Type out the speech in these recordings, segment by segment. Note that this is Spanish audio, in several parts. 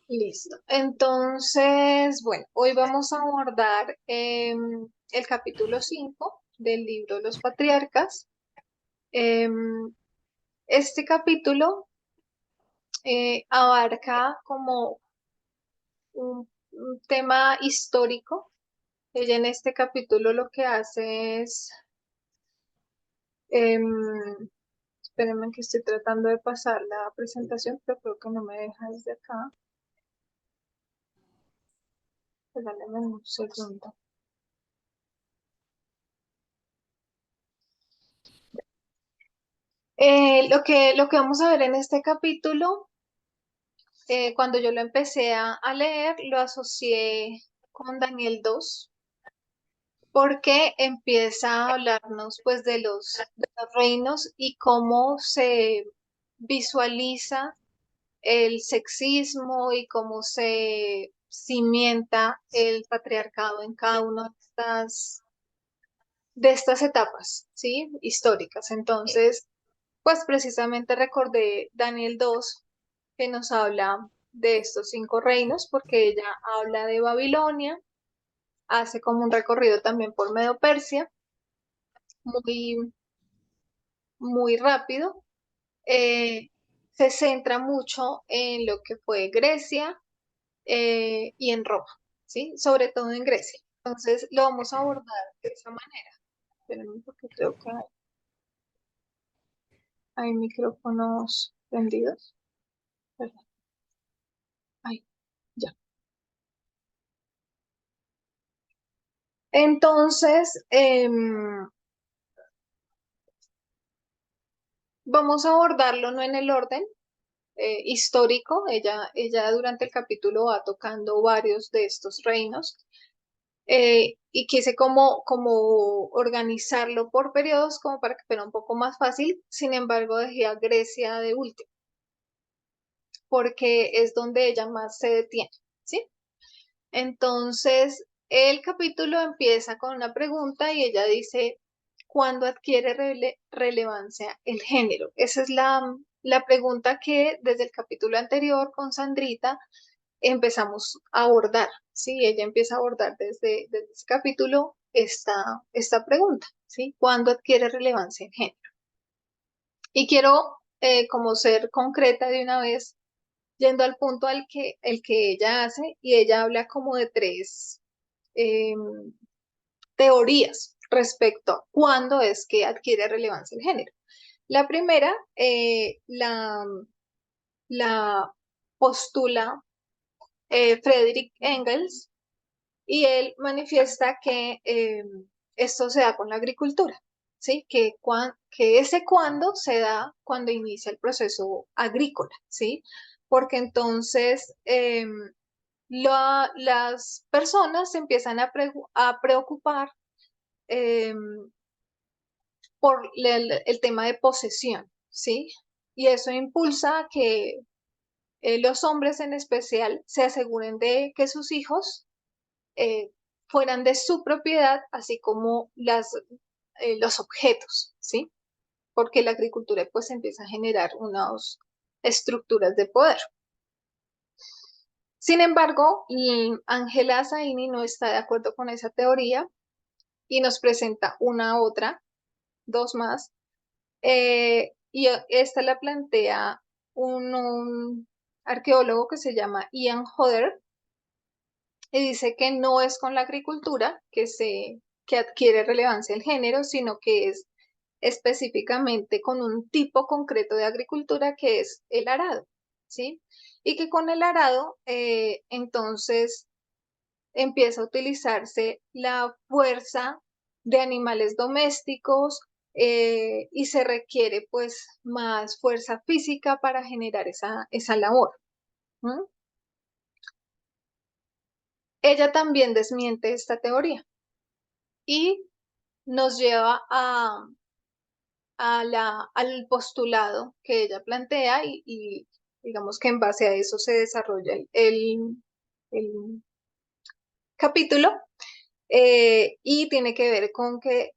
Listo. Entonces, bueno, hoy vamos a abordar el capítulo 5 del libro Los Patriarcas. Em, este capítulo abarca como un tema histórico. Ella en este capítulo lo que hace es, em, espérenme que estoy tratando de pasar la presentación, pero creo que no me deja desde acá. Regálame un segundo. Lo que vamos a ver en este capítulo, cuando yo lo empecé a leer, lo asocié con Daniel 2, porque empieza a hablarnos pues de los reinos y cómo se visualiza el sexismo y cómo se cimienta el patriarcado en cada una de estas etapas, ¿sí? Históricas. Entonces, pues precisamente recordé Daniel 2, que nos habla de estos 5 reinos, porque ella habla de Babilonia, hace como un recorrido también por Medo Persia, muy, muy rápido. Eh, Se centra mucho en lo que fue Grecia y en Roma, ¿sí? Sobre todo en Grecia. Entonces lo vamos a abordar de esa manera. Espérenme porque creo que hay micrófonos prendidos. Perdón. Ay, ya. Entonces, vamos a abordarlo no en el orden histórico. Ella durante el capítulo va tocando varios de estos reinos y quise como organizarlo por periodos como para que fuera un poco más fácil. Sin embargo, dejé a Grecia de último porque es donde ella más se detiene, ¿sí? Entonces, el capítulo empieza con una pregunta y ella dice, ¿cuándo adquiere relevancia el género? Esa es la pregunta que desde el capítulo anterior con Sandrita empezamos a abordar, ¿sí? Ella empieza a abordar desde ese capítulo esta pregunta, ¿sí? ¿Cuándo adquiere relevancia el género? Y quiero como ser concreta de una vez, yendo al punto el que ella hace, y ella habla como de tres eh, teorías respecto a cuándo es que adquiere relevancia el género. La primera la postula Friedrich Engels, y él manifiesta que esto se da con la agricultura, ¿sí? Que ese cuándo se da cuando inicia el proceso agrícola, ¿sí? Porque entonces las personas se empiezan a preocupar eh, por el tema de posesión, ¿sí? Y eso impulsa a que los hombres en especial se aseguren de que sus hijos eh, fueran de su propiedad, así como los objetos, ¿sí? Porque la agricultura pues empieza a generar unas estructuras de poder. Sin embargo, Ángela Zaini no está de acuerdo con esa teoría y nos presenta una otra, dos más, y esta la plantea un arqueólogo que se llama Ian Hodder, y dice que no es con la agricultura que adquiere relevancia el género, sino que es específicamente con un tipo concreto de agricultura que es el arado, ¿sí? Y que con el arado, entonces, empieza a utilizarse la fuerza de animales domésticos y se requiere pues más fuerza física para generar esa labor. ¿Mm? Ella también desmiente esta teoría y nos lleva al postulado que ella plantea y digamos que en base a eso se desarrolla el capítulo y tiene que ver con que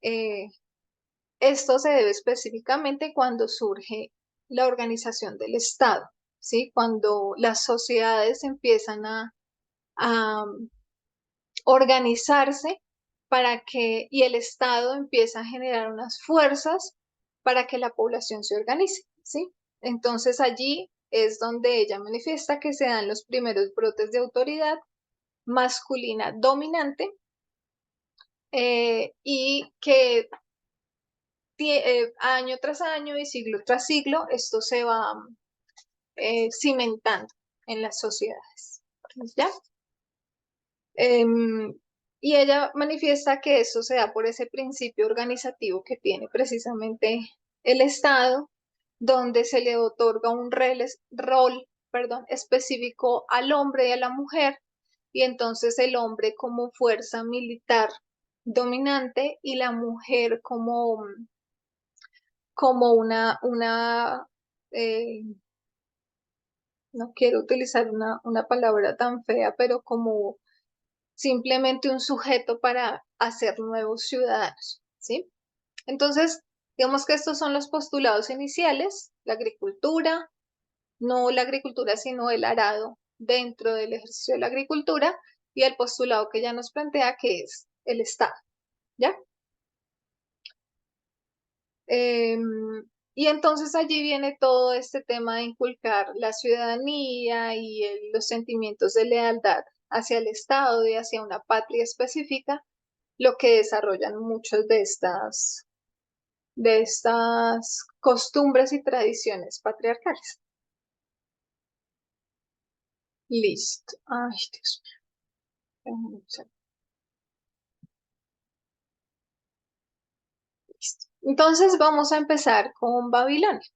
esto se debe específicamente cuando surge la organización del Estado, ¿sí? Cuando las sociedades empiezan a organizarse y el Estado empieza a generar unas fuerzas para que la población se organice, ¿sí? Entonces allí es donde ella manifiesta que se dan los primeros brotes de autoridad masculina dominante, y que año tras año y siglo tras siglo esto se va cimentando en las sociedades, ¿ya? Em, y ella manifiesta que eso se da por ese principio organizativo que tiene precisamente el Estado, donde se le otorga un rol, perdón, específico al hombre y a la mujer, y entonces el hombre como fuerza militar dominante y la mujer como eh, no quiero utilizar una palabra tan fea, pero como simplemente un sujeto para hacer nuevos ciudadanos, ¿sí? Entonces, digamos que estos son los postulados iniciales, la agricultura, no la agricultura, sino el arado dentro del ejercicio de la agricultura, y el postulado que ya nos plantea que es el Estado, ¿ya? Em, y entonces allí viene todo este tema de inculcar la ciudadanía y los sentimientos de lealtad hacia el Estado y hacia una patria específica, lo que desarrollan muchas de estas costumbres y tradiciones patriarcales. Listo. Ay, Dios mío. Listo. Entonces vamos a empezar con Babilonia.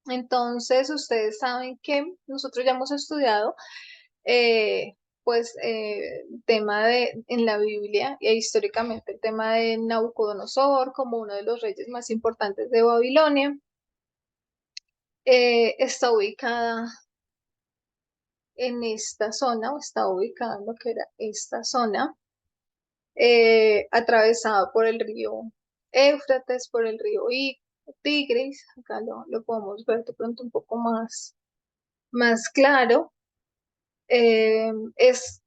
Entonces ustedes saben que nosotros ya hemos estudiado pues tema en la Biblia y históricamente el tema de Nabucodonosor como uno de los reyes más importantes de Babilonia. Está ubicada en esta zona, o está ubicada en lo que era esta zona, atravesada por el río Éufrates, por el río Tigris. Acá lo podemos ver de pronto un poco más claro. Es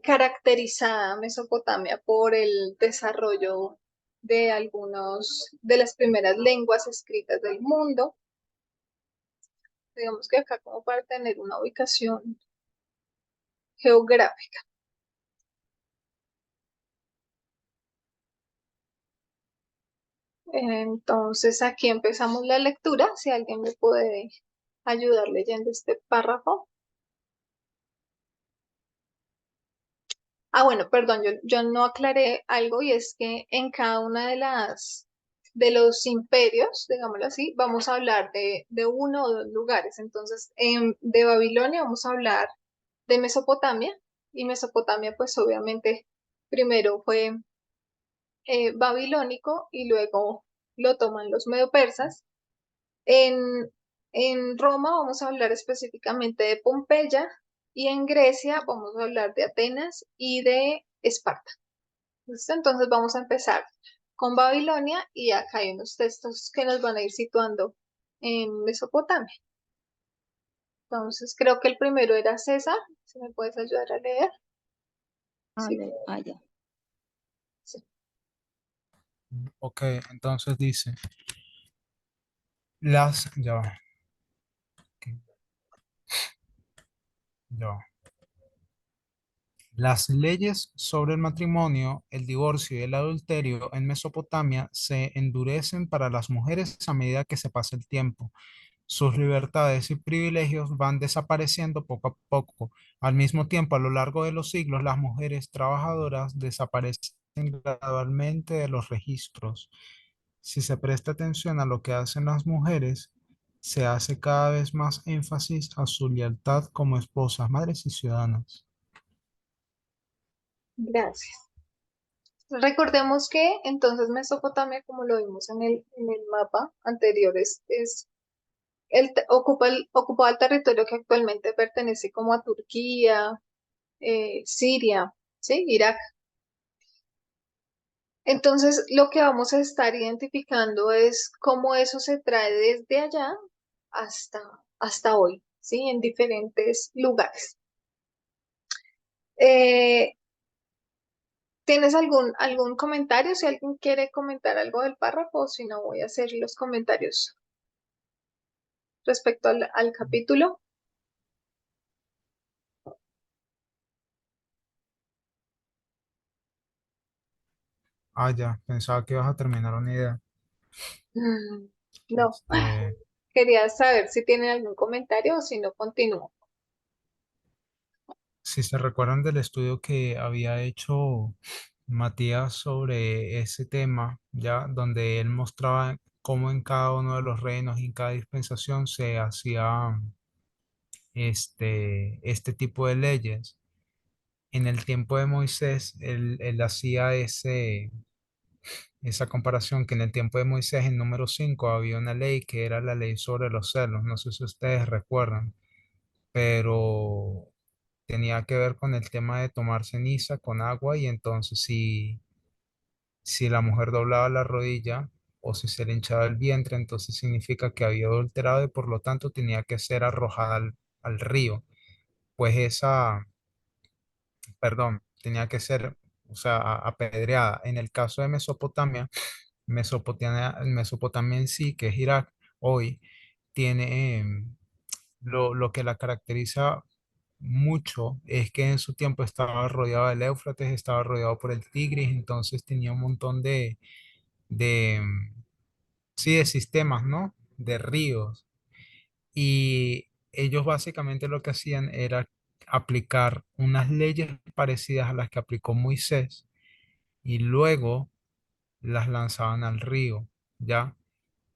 caracterizada Mesopotamia por el desarrollo de de las primeras lenguas escritas del mundo. Digamos que acá como para tener una ubicación geográfica. Entonces aquí empezamos la lectura. Si alguien me puede ayudar leyendo este párrafo. Bueno, perdón, yo no aclaré algo, y es que en cada una de los imperios, digámoslo así, vamos a hablar de uno o dos lugares. Entonces, de Babilonia vamos a hablar de Mesopotamia, y Mesopotamia pues obviamente primero fue babilónico y luego lo toman los medo-persas. En Roma vamos a hablar específicamente de Pompeya, y en Grecia vamos a hablar de Atenas y de Esparta. ¿Listo? Entonces vamos a empezar con Babilonia, y acá hay unos textos que nos van a ir situando en Mesopotamia. Entonces creo que el primero era César, si me puedes ayudar a leer. Sí. Ya. Sí. Ok, entonces dice, ya va, ok, ya va. Las leyes sobre el matrimonio, el divorcio y el adulterio en Mesopotamia se endurecen para las mujeres a medida que se pasa el tiempo. Sus libertades y privilegios van desapareciendo poco a poco. Al mismo tiempo, a lo largo de los siglos, las mujeres trabajadoras desaparecen gradualmente de los registros. Si se presta atención a lo que hacen las mujeres, se hace cada vez más énfasis a su lealtad como esposas, madres y ciudadanas. Gracias. Recordemos que entonces Mesopotamia, como lo vimos en el mapa anterior, ocupaba el territorio que actualmente pertenece como a Turquía, Siria, ¿sí? Irak. Entonces, lo que vamos a estar identificando es cómo eso se trae desde allá hasta hoy, ¿sí? En diferentes lugares. Eh, ¿Tienes algún comentario? Si alguien quiere comentar algo del párrafo, o si no, voy a hacer los comentarios respecto al capítulo. Ah, ya, pensaba que ibas a terminar una idea. Mm, no, Este, quería saber si tienen algún comentario o si no, continúo. si se recuerdan del estudio que había hecho Matías sobre ese tema, ya, donde él mostraba cómo en cada uno de los reinos y en cada dispensación se hacía este tipo de leyes. En el tiempo de Moisés, él hacía esa comparación que en el tiempo de Moisés, en número 5 había una ley que era la ley sobre los celos. No sé si ustedes recuerdan, pero tenía que ver con el tema de tomar ceniza con agua y entonces si la mujer doblaba la rodilla o si se le hinchaba el vientre, entonces significa que había adulterado y por lo tanto tenía que ser arrojada al río. Pues perdón, tenía que ser, o sea, apedreada. En el caso de Mesopotamia, Mesopotamia en sí, que es Irak, hoy tiene lo que la caracteriza mucho es que en su tiempo estaba rodeado del Éufrates, estaba rodeado por el Tigris, entonces tenía un montón de, sí, de sistemas, ¿no? De ríos. Y ellos básicamente lo que hacían era aplicar unas leyes parecidas a las que aplicó Moisés y luego las lanzaban al río, ¿ya?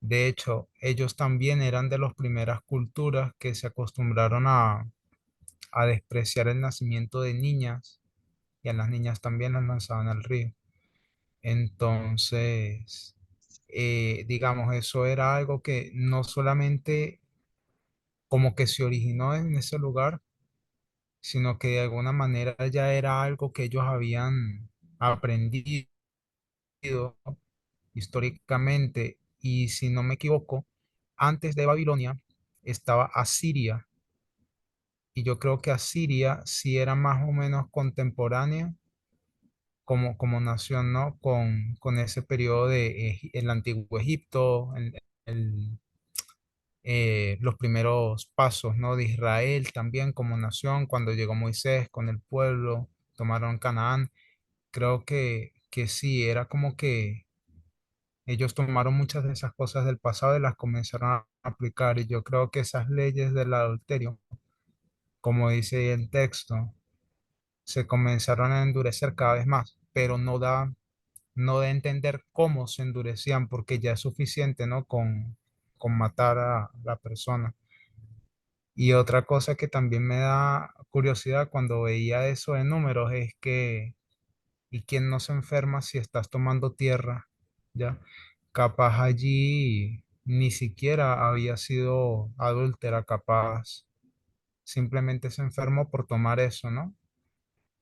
De hecho, ellos también eran de las primeras culturas que se acostumbraron a despreciar el nacimiento de niñas y a las niñas también las lanzaban al río. Entonces, digamos, eso era algo que no solamente como que se originó en ese lugar, sino que de alguna manera ya era algo que ellos habían aprendido históricamente. Y si no me equivoco, antes de Babilonia estaba Asiria. Y yo creo que Asiria sí era más o menos contemporánea como nación, ¿no? Con ese periodo de el antiguo Egipto, los primeros pasos, ¿no? De Israel también como nación, cuando llegó Moisés con el pueblo, tomaron Canaán. Creo que sí, era como que ellos tomaron muchas de esas cosas del pasado y las comenzaron a aplicar. Y yo creo que esas leyes del adulterio, como dice el texto, se comenzaron a endurecer cada vez más, pero no da a entender cómo se endurecían, porque ya es suficiente, ¿no? Con matar a la persona. Y otra cosa que también me da curiosidad cuando veía eso de números es que, ¿y quién no se enferma si estás tomando tierra? ¿Ya? Capaz allí ni siquiera había sido adúltera, capaz simplemente se enfermó por tomar eso, ¿no?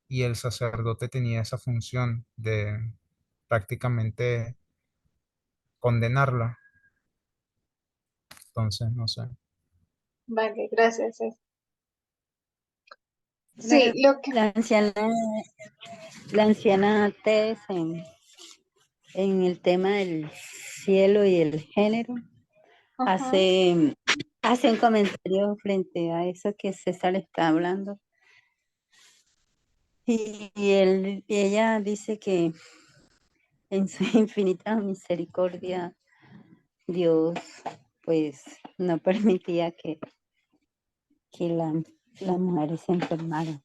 Y el sacerdote tenía esa función de prácticamente condenarla. Entonces, no sé. Vale, gracias. Sí, La, lo que... la anciana, la anciana Tess en el tema del cielo y el género Ajá. hace un comentario frente a eso que César está hablando. Y ella dice que en su infinita misericordia Dios pues no permitía que las mujeres se enfermaran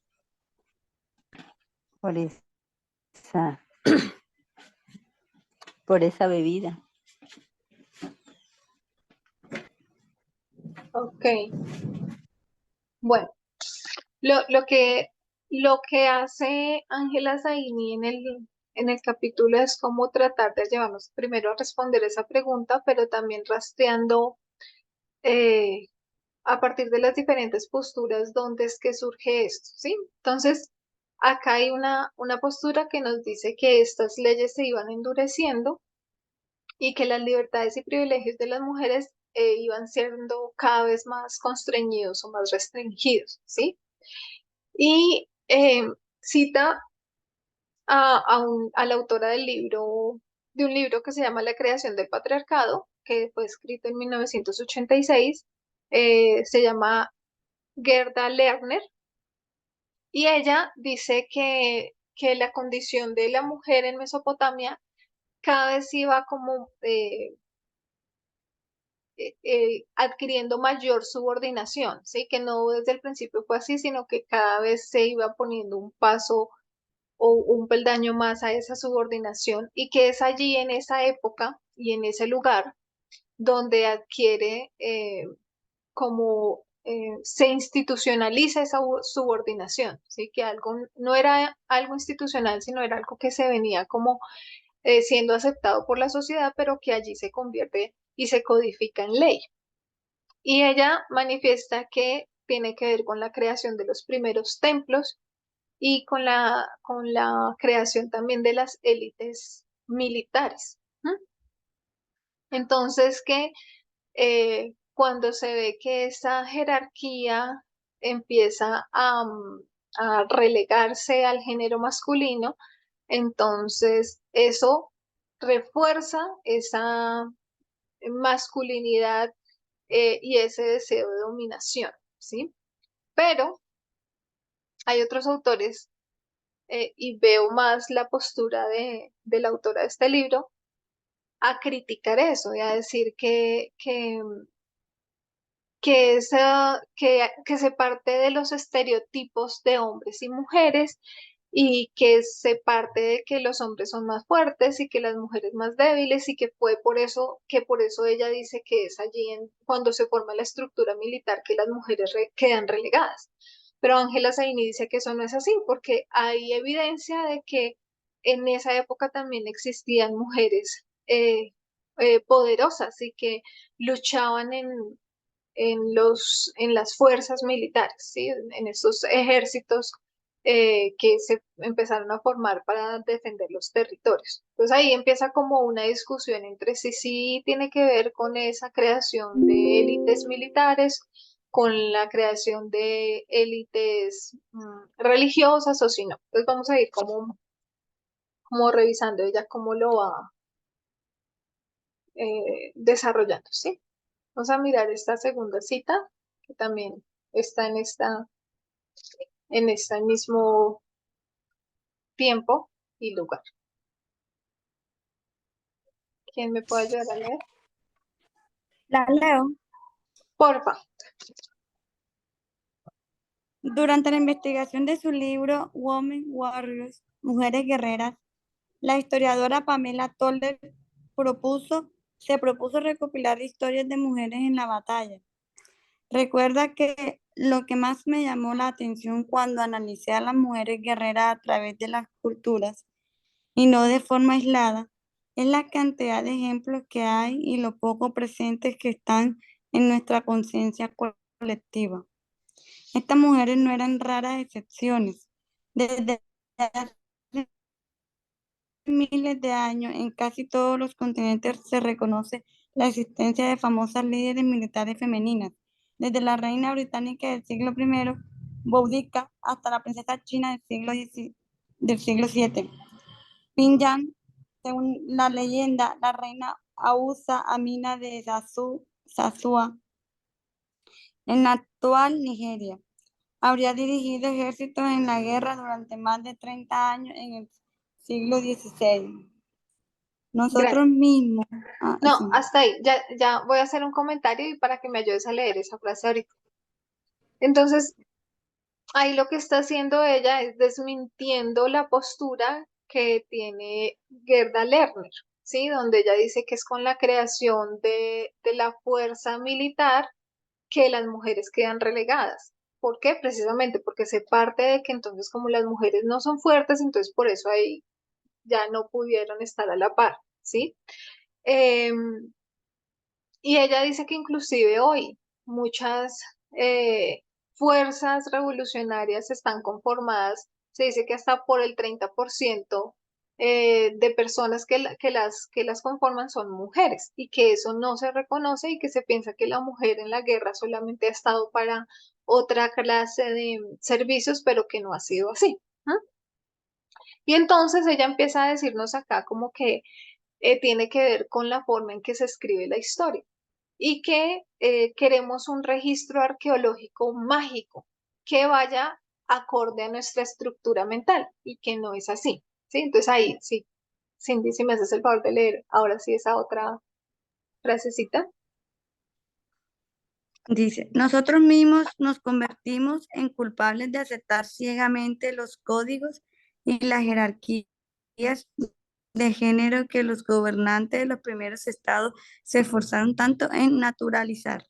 por esa, por esa bebida. Ok, bueno, lo que hace Ángela Zaini en el capítulo es como tratar de llevarnos primero a responder esa pregunta, pero también rastreando eh, a partir de las diferentes posturas dónde es que surge esto, ¿sí? Entonces, acá hay una postura que nos dice que estas leyes se iban endureciendo y que las libertades y privilegios de las mujeres iban siendo cada vez más constreñidos o más restringidos, ¿sí? Y cita a la autora de un libro que se llama La creación del patriarcado, que fue escrito en 1986, se llama Gerda Lerner, y ella dice que la condición de la mujer en Mesopotamia cada vez iba como adquiriendo mayor subordinación, ¿sí? Que no desde el principio fue así, sino que cada vez se iba poniendo un paso o un peldaño más a esa subordinación y que es allí en esa época y en ese lugar donde adquiere como se institucionaliza esa subordinación, ¿sí? Que algo no era algo institucional, sino era algo que se venía como siendo aceptado por la sociedad, pero que allí se convierte y se codifica en ley. Y ella manifiesta que tiene que ver con la creación de los primeros templos y con la creación también de las élites militares. ¿Mm? Entonces, que cuando se ve que esa jerarquía empieza a relegarse al género masculino, entonces eso refuerza esa masculinidad y ese deseo de dominación, ¿sí? Pero hay otros autores y veo más la postura de la autora de este libro a criticar eso y a decir que se parte de los estereotipos de hombres y mujeres y que se parte de que los hombres son más fuertes y que las mujeres más débiles y que fue por eso ella dice que es allí cuando se forma la estructura militar que las mujeres quedan relegadas. Pero Ángela Saini dice que eso no es así porque hay evidencia de que en esa época también existían mujeres poderosas y que luchaban en las fuerzas militares, ¿sí? En estos ejércitos que se empezaron a formar para defender los territorios. Entonces ahí empieza como una discusión entre si sí tiene que ver con esa creación de élites militares, con la creación de élites religiosas o si no. Entonces vamos a ir como revisando ella cómo lo va desarrollando, ¿sí? Vamos a mirar esta segunda cita, que también está en este mismo tiempo y lugar. ¿Quién me puede ayudar a leer? La leo. Porfa. Durante la investigación de su libro Women Warriors, Mujeres Guerreras, la historiadora Pamela Toller se propuso recopilar historias de mujeres en la batalla. Recuerda que lo que más me llamó la atención cuando analicé a las mujeres guerreras a través de las culturas y no de forma aislada, es la cantidad de ejemplos que hay y lo poco presentes que están en nuestra conciencia colectiva. Estas mujeres no eran raras excepciones. Desde hace miles de años, en casi todos los continentes se reconoce la existencia de famosas líderes militares femeninas, desde la reina británica del siglo I, Boudica, hasta la princesa china del siglo VII. Pinjan, según la leyenda, la reina Ausa Amina de Sasua, en la actual Nigeria. Habría dirigido ejércitos en la guerra durante más de 30 años en el siglo XVI. Nosotros Gracias. mismos. No, Sí. hasta ahí. Ya voy a hacer un comentario y para que me ayudes a leer esa frase ahorita. Entonces, ahí lo que está haciendo ella es desmintiendo la postura que tiene Gerda Lerner, ¿sí? Donde ella dice que es con la creación de la fuerza militar que las mujeres quedan relegadas. ¿Por qué? Precisamente porque se parte de que entonces como las mujeres no son fuertes, entonces por eso ahí ya no pudieron estar a la par, ¿sí? Y ella dice que inclusive hoy muchas fuerzas revolucionarias están conformadas, se dice que hasta por el 30% de personas que las conforman son mujeres y que eso no se reconoce y que se piensa que la mujer en la guerra solamente ha estado para otra clase de servicios, pero que no ha sido así. ¿Ah? Y entonces ella empieza a decirnos acá como que tiene que ver con la forma en que se escribe la historia y que queremos un registro arqueológico mágico que vaya acorde a nuestra estructura mental y que no es así, ¿sí? Entonces ahí, sí, Cindy, si me haces el favor de leer ahora sí esa otra frasecita. Dice, nosotros mismos nos convertimos en culpables de aceptar ciegamente los códigos y las jerarquías de género que los gobernantes de los primeros estados se esforzaron tanto en naturalizar.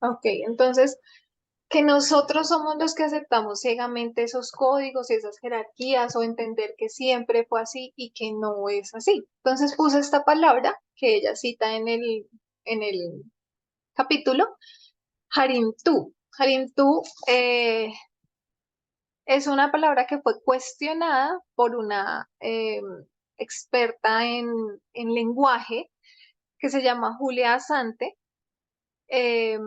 Ok, entonces que nosotros somos los que aceptamos ciegamente esos códigos y esas jerarquías o entender que siempre fue así y que no es así. Entonces puse esta palabra que ella cita en el capítulo, Harimtu. Harimtu es una palabra que fue cuestionada por una experta en lenguaje que se llama Julia Asante. Eh,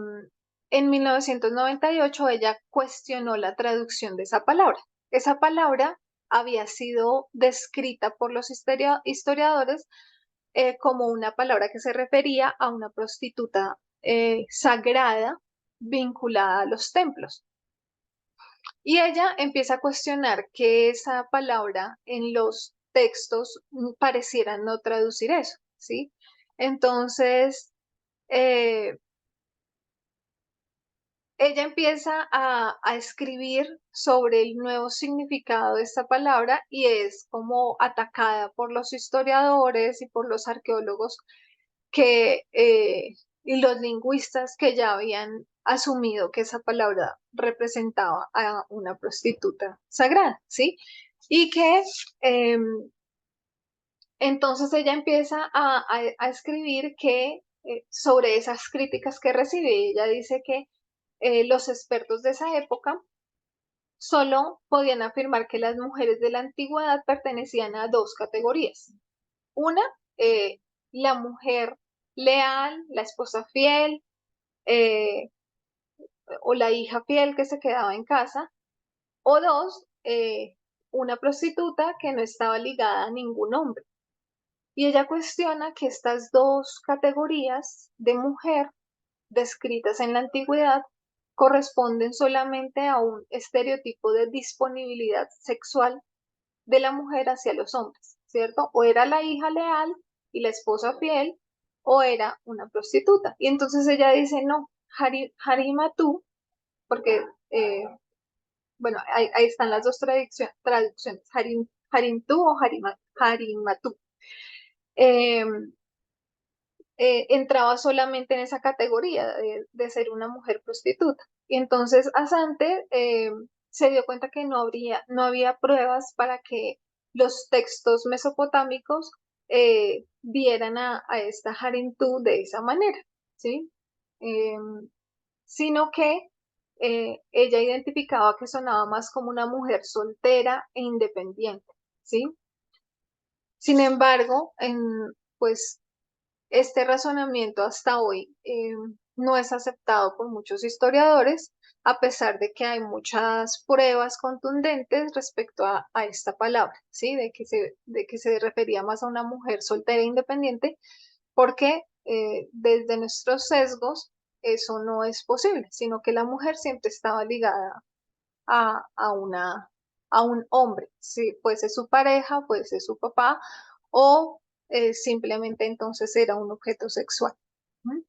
en 1998 ella cuestionó la traducción de esa palabra. Esa palabra había sido descrita por los historiadores como una palabra que se refería a una prostituta sagrada vinculada a los templos. Y ella empieza a cuestionar que esa palabra en los textos pareciera no traducir eso, ¿sí? Entonces, eh, ella empieza a escribir sobre el nuevo significado de esta palabra y es como atacada por los historiadores y por los arqueólogos y los lingüistas que ya habían asumido que esa palabra representaba a una prostituta sagrada, ¿sí? Y que entonces ella empieza a escribir que sobre esas críticas que recibe, ella dice que los expertos de esa época solo podían afirmar que las mujeres de la antigüedad pertenecían a dos categorías. Una, la mujer leal, la esposa fiel eh, o la hija fiel que se quedaba en casa. O dos, una prostituta que no estaba ligada a ningún hombre. Y ella cuestiona que estas dos categorías de mujer descritas en la antigüedad corresponden solamente a un estereotipo de disponibilidad sexual de la mujer hacia los hombres, ¿cierto? O era la hija leal y la esposa fiel, o era una prostituta. Y entonces ella dice, no, Harima tú, porque, bueno, ahí están las dos traducciones, Harim tú o Harima tú. Eh, entraba solamente en esa categoría de ser una mujer prostituta. Y entonces Asante se dio cuenta que no había pruebas para que los textos mesopotámicos vieran a esta Harintú de esa manera, ¿sí? Sino que ella identificaba que sonaba más como una mujer soltera e independiente, ¿sí? Sin embargo, pues este razonamiento hasta hoy no es aceptado por muchos historiadores, a pesar de que hay muchas pruebas contundentes respecto a esta palabra, ¿sí? De que se refería más a una mujer soltera e independiente, porque desde nuestros sesgos eso no es posible, sino que la mujer siempre estaba ligada a a un hombre, si fuese su pareja, fuese su papá, o simplemente entonces era un objeto sexual. ¿Mm?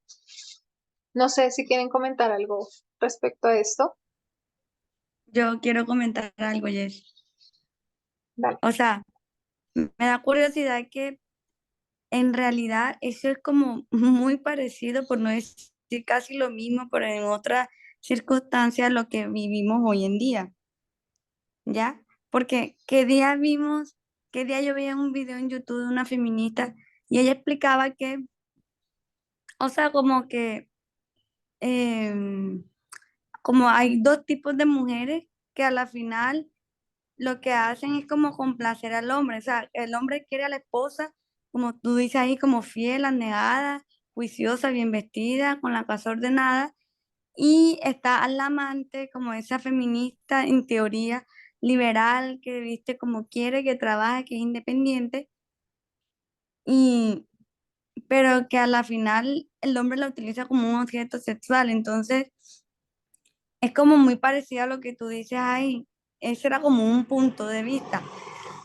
No sé si quieren comentar algo respecto a esto. Yo quiero comentar algo, Jess. Vale. O sea, me da curiosidad que en realidad eso es como muy parecido, por no decir casi lo mismo, pero en otras circunstancias lo que vivimos hoy en día, ¿ya? Porque qué día yo veía un video en YouTube de una feminista y ella explicaba que, o sea, como que em, como hay dos tipos de mujeres que a la final lo que hacen es como complacer al hombre. O sea, el hombre quiere a la esposa, como tú dices ahí, como fiel, anegada, juiciosa, bien vestida, con la casa ordenada. Y está al amante, como esa feminista, en teoría, liberal, que viste como quiere, que trabaja, que es independiente. Y, pero que a la final el hombre la utiliza como un objeto sexual. Entonces, es como muy parecido a lo que tú dices ahí. Ese era como un punto de vista.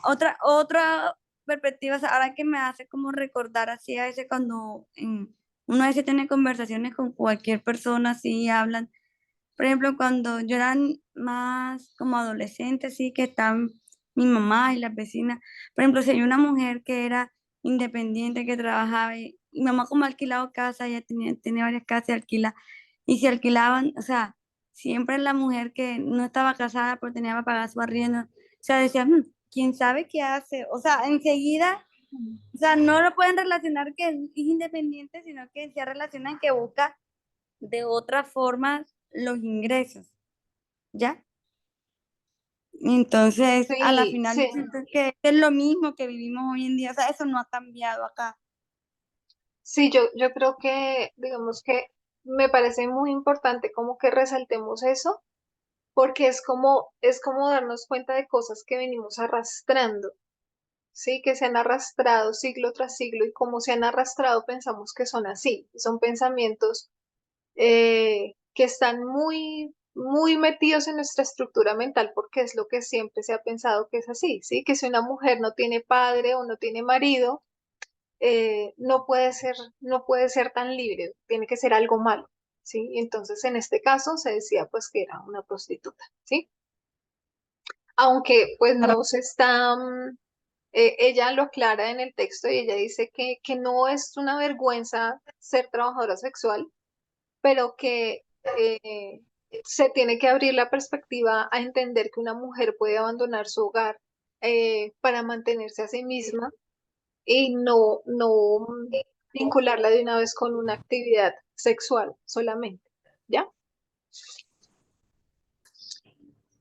Otra perspectiva, o sea, ahora que me hace como recordar así a veces cuando uno a veces tiene conversaciones con cualquier persona, así hablan. Por ejemplo, cuando yo era más como adolescente, así que estaban mi mamá y las vecinas. Por ejemplo, si hay una mujer que era independiente, que trabajaba, y mi mamá como ha alquilado casa, ella tenía varias casas y alquila, y se alquilaban, o sea, siempre la mujer que no estaba casada pero tenía para pagar su arriendo, o sea, decía, ¿quién sabe qué hace? O sea, enseguida, o sea, no lo pueden relacionar que es independiente, sino que se relacionan que busca de otra forma los ingresos, ¿ya? Entonces, a la Sí, final yo sí, siento que es lo mismo que vivimos hoy en día, o sea, eso no ha cambiado acá. sí, yo creo que, digamos que me parece muy importante como que resaltemos eso, porque es como darnos cuenta de cosas que venimos arrastrando, ¿sí? Que se han arrastrado siglo tras siglo y como se han arrastrado pensamos que son así, son pensamientos que están muy metidos en nuestra estructura mental porque es lo que siempre se ha pensado que es así, ¿sí? Que si una mujer no tiene padre o no tiene marido, no puede ser tan libre, tiene que ser algo malo, ¿sí? Entonces, en este caso se decía pues que era una prostituta, ¿sí? Aunque pues Claro. no se está, ella lo aclara en el texto y ella dice que no es una vergüenza ser trabajadora sexual, pero que se tiene que abrir la perspectiva a entender que una mujer puede abandonar su hogar para mantenerse a sí misma y no vincularla de una vez con una actividad sexual solamente. ¿Ya?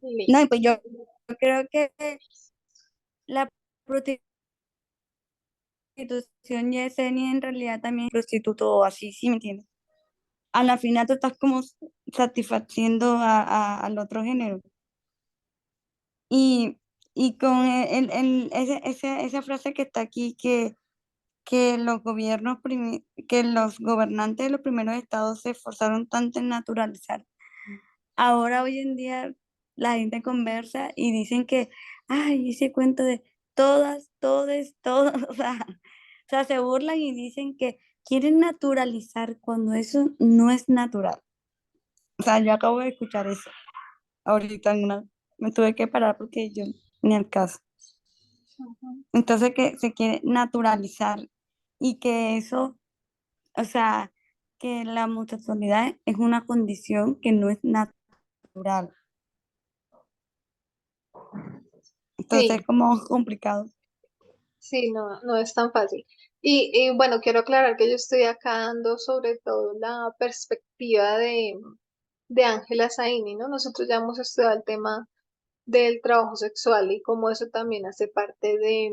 No, y Listo. pues yo creo que la prostitución yesenia en realidad también es prostituto o así, ¿sí me entiendes? A la final tú estás como satisfaciendo al otro género. Y, y con esa frase que está aquí, que los que los gobernantes de los primeros estados se esforzaron tanto en naturalizar. Ahora, hoy en día, la gente conversa y dicen que, ay, ese cuento de todas, todes, todos, o sea, se burlan y dicen que quieren naturalizar cuando eso no es natural. O sea, yo acabo de escuchar eso ahorita me tuve que parar porque yo ni al caso. Ujú. Entonces que se quiere naturalizar y que eso, o sea, que la homosexualidad es una condición que no es natural. Entonces es Sí, como complicado. sí, no es tan fácil. Y bueno, quiero aclarar que yo estoy acá dando sobre todo la perspectiva de Ángela Zaini, ¿no? Nosotros ya hemos estudiado el tema del trabajo sexual y cómo eso también hace parte de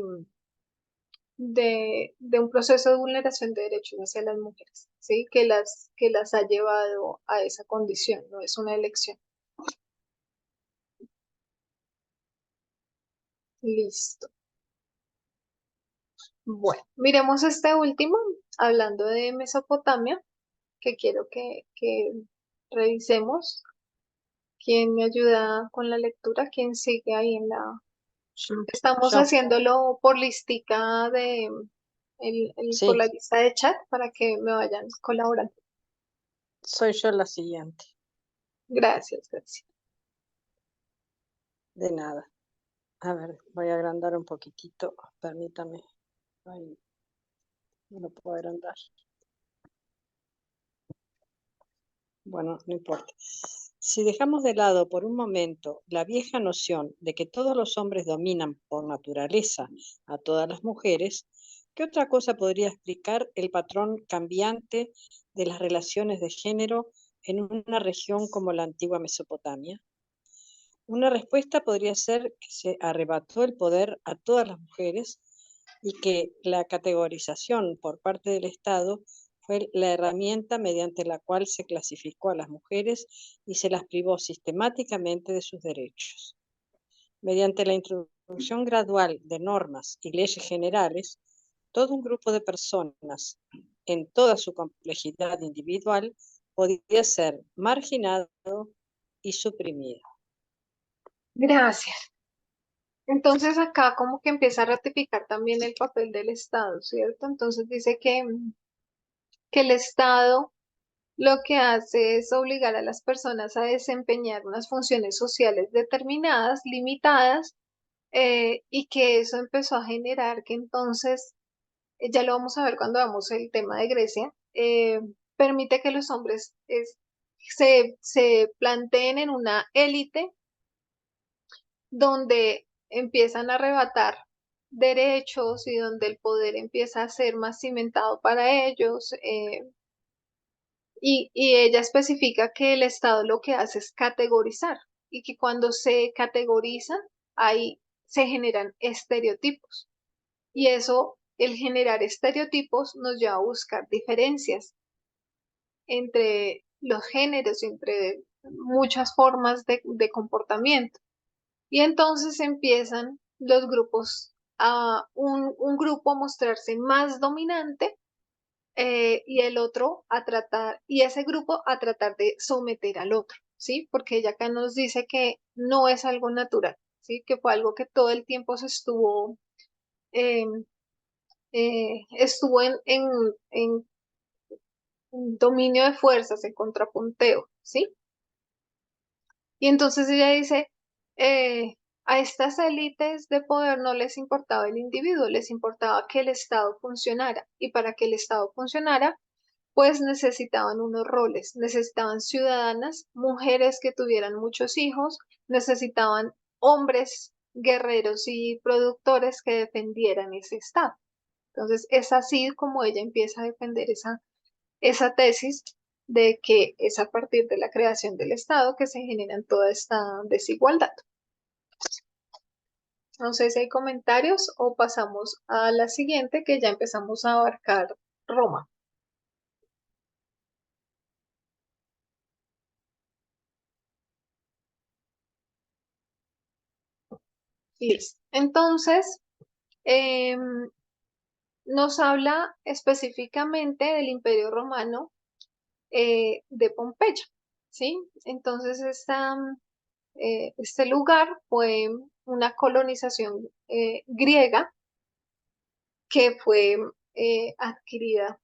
un proceso de vulneración de derechos hacia las mujeres, ¿sí? Que las ha llevado a esa condición, no es una elección. Listo. Bueno, miremos este último, hablando de Mesopotamia, que quiero que revisemos. ¿Quién me ayuda con la lectura? ¿Quién sigue ahí en la... Yo, Estamos yo, haciéndolo por listica por la sí, lista de chat para que me vayan colaborando. soy yo la siguiente. Gracias, gracias. De nada. A ver, voy a agrandar un poquitito. Permítame. Ay, no lo puedo agrandar. Bueno, no importa. Si dejamos de lado por un momento la vieja noción de que todos los hombres dominan por naturaleza a todas las mujeres, ¿qué otra cosa podría explicar el patrón cambiante de las relaciones de género en una región como la antigua Mesopotamia? Una respuesta podría ser que se arrebató el poder a todas las mujeres y que la categorización por parte del Estado fue la herramienta mediante la cual se clasificó a las mujeres y se las privó sistemáticamente de sus derechos. Mediante la introducción gradual de normas y leyes generales, todo un grupo de personas, en toda su complejidad individual, podía ser marginado y suprimido. Gracias. Entonces acá como que empieza a ratificar también el papel del Estado, ¿cierto? Entonces dice que el Estado lo que hace es obligar a las personas a desempeñar unas funciones sociales determinadas, limitadas, y que eso empezó a generar que entonces, ya lo vamos a ver cuando vamos el tema de Grecia, permite que los hombres se planteen en una élite donde empiezan a arrebatar derechos y donde el poder empieza a ser más cimentado para ellos. Y ella especifica que el Estado lo que hace es categorizar y que cuando se categorizan, ahí se generan estereotipos. Y eso, el generar estereotipos, nos lleva a buscar diferencias entre los géneros, entre muchas formas de comportamiento. Y entonces empiezan los grupos, un grupo a mostrarse más dominante, y el otro a tratar, y ese grupo a tratar de someter al otro, ¿sí? Porque ella acá nos dice que no es algo natural, ¿sí? Que fue algo que todo el tiempo se eh, estuvo en dominio de fuerzas, en contrapunteo, ¿sí? Y entonces ella dice, eh, a estas élites de poder no les importaba el individuo, les importaba que el Estado funcionara. Y para que el Estado funcionara, pues necesitaban unos roles, necesitaban ciudadanas, mujeres que tuvieran muchos hijos, necesitaban hombres guerreros y productores que defendieran ese Estado. Entonces es así como ella empieza a defender esa tesis de que es a partir de la creación del Estado que se generan toda esta desigualdad. No sé si hay comentarios o pasamos a la siguiente que ya empezamos a abarcar Roma. Listo. Entonces, nos habla específicamente del Imperio Romano, de Pompeya, ¿sí? Entonces, este lugar fue una colonización griega que fue adquirida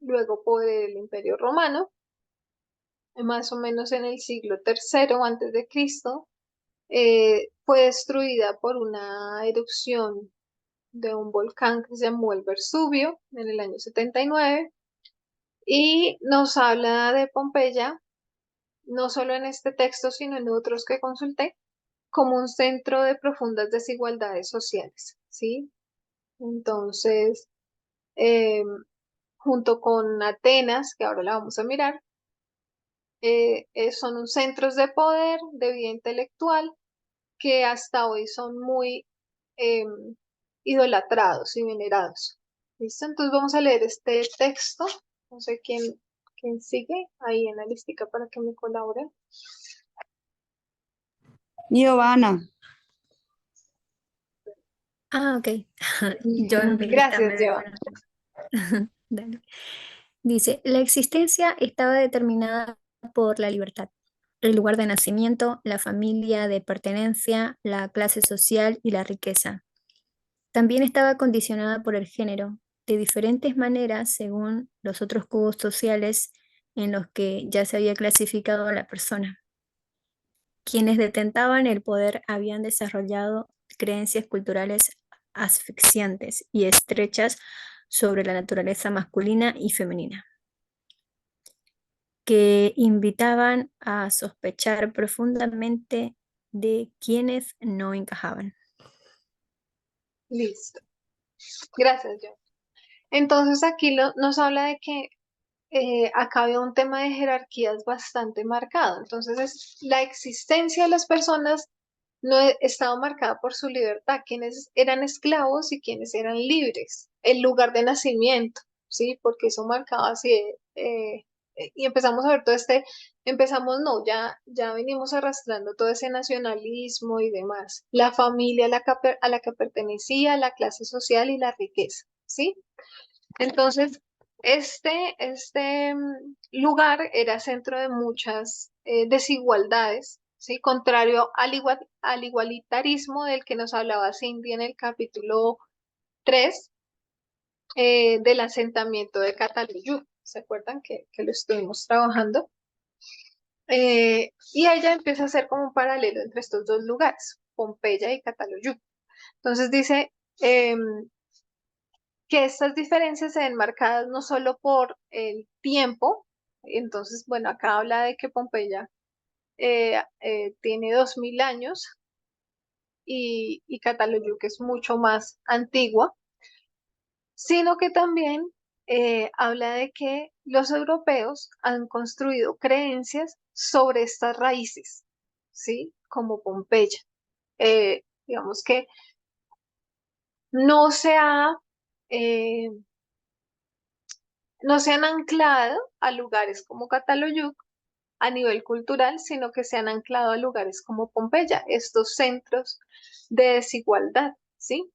luego por el Imperio Romano, más o menos en el siglo III antes de Cristo. Fue destruida por una erupción de un volcán que se llamó el Vesubio en el año 79 y nos habla de Pompeya, no solo en este texto, sino en otros que consulté, como un centro de profundas desigualdades sociales, ¿sí? Entonces, eh, junto con Atenas, que ahora la vamos a mirar, son un centros de poder, de vida intelectual, que hasta hoy son muy eh, idolatrados y venerados. ¿Listo? Entonces vamos a leer este texto. No sé quién sigue ahí en la listica para que me colabore. Giovanna. Ah, ok. Yo en mi lista Gracias, me Joa. demoro. Dale. Dice, la existencia estaba determinada por la libertad, el lugar de nacimiento, la familia de pertenencia, la clase social y la riqueza. También estaba condicionada por el género, de diferentes maneras según los otros cubos sociales en los que ya se había clasificado a la persona. Quienes detentaban el poder habían desarrollado creencias culturales asfixiantes y estrechas sobre la naturaleza masculina y femenina, que invitaban a sospechar profundamente de quienes no encajaban. Listo. Gracias, Joa. Entonces aquí nos habla de que acá había un tema de jerarquías bastante marcado. Entonces es la existencia de las personas no estaba marcada por su libertad, quienes eran esclavos y quienes eran libres, el lugar de nacimiento, ¿sí? Porque eso marcaba así, y empezamos a ver todo empezamos, no, ya venimos arrastrando todo ese nacionalismo y demás, la familia a la que pertenecía, la clase social y la riqueza, ¿sí? Entonces, lugar era centro de muchas desigualdades, ¿sí? Contrario al igualitarismo del que nos hablaba Cindy en el capítulo 3 del asentamiento de Cataluyú. ¿Se acuerdan que lo estuvimos trabajando? Y ella empieza a hacer como un paralelo entre estos dos lugares, Pompeya y Cataluyú. Entonces dice, que estas diferencias se ven marcadas no solo por el tiempo, entonces, bueno, acá habla de que Pompeya tiene 2000 años y Cataluyuk es mucho más antigua, sino que también habla de que los europeos han construido creencias sobre estas raíces, ¿sí? Como Pompeya. Digamos que no se ha eh, no se han anclado a lugares como Cataluyuk a nivel cultural, sino que se han anclado a lugares como Pompeya, estos centros de desigualdad, ¿sí?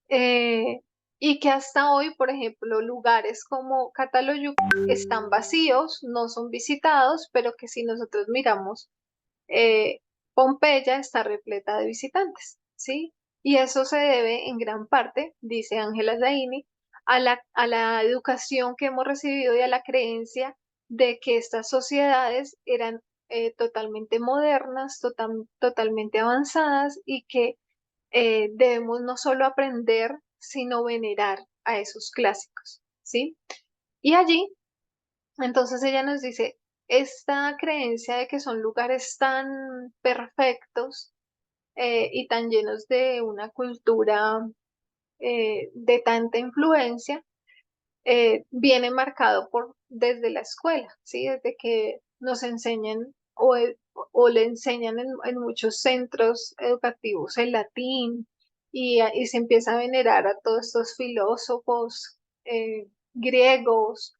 Eh, y que hasta hoy, por ejemplo, lugares como Cataluyuk están vacíos, no son visitados, pero que si nosotros miramos, eh, Pompeya está repleta de visitantes, ¿sí? Y eso se debe en gran parte, dice Ángela Zaini, a la educación que hemos recibido y a la creencia de que estas sociedades eran totalmente modernas, totalmente avanzadas y que debemos no solo aprender, sino venerar a esos clásicos, ¿sí? Y allí, entonces ella nos dice, esta creencia de que son lugares tan perfectos y tan llenos de una cultura de tanta influencia, viene marcado desde la escuela, ¿sí? Desde que nos enseñan o le enseñan en muchos centros educativos el latín y se empieza a venerar a todos estos filósofos griegos,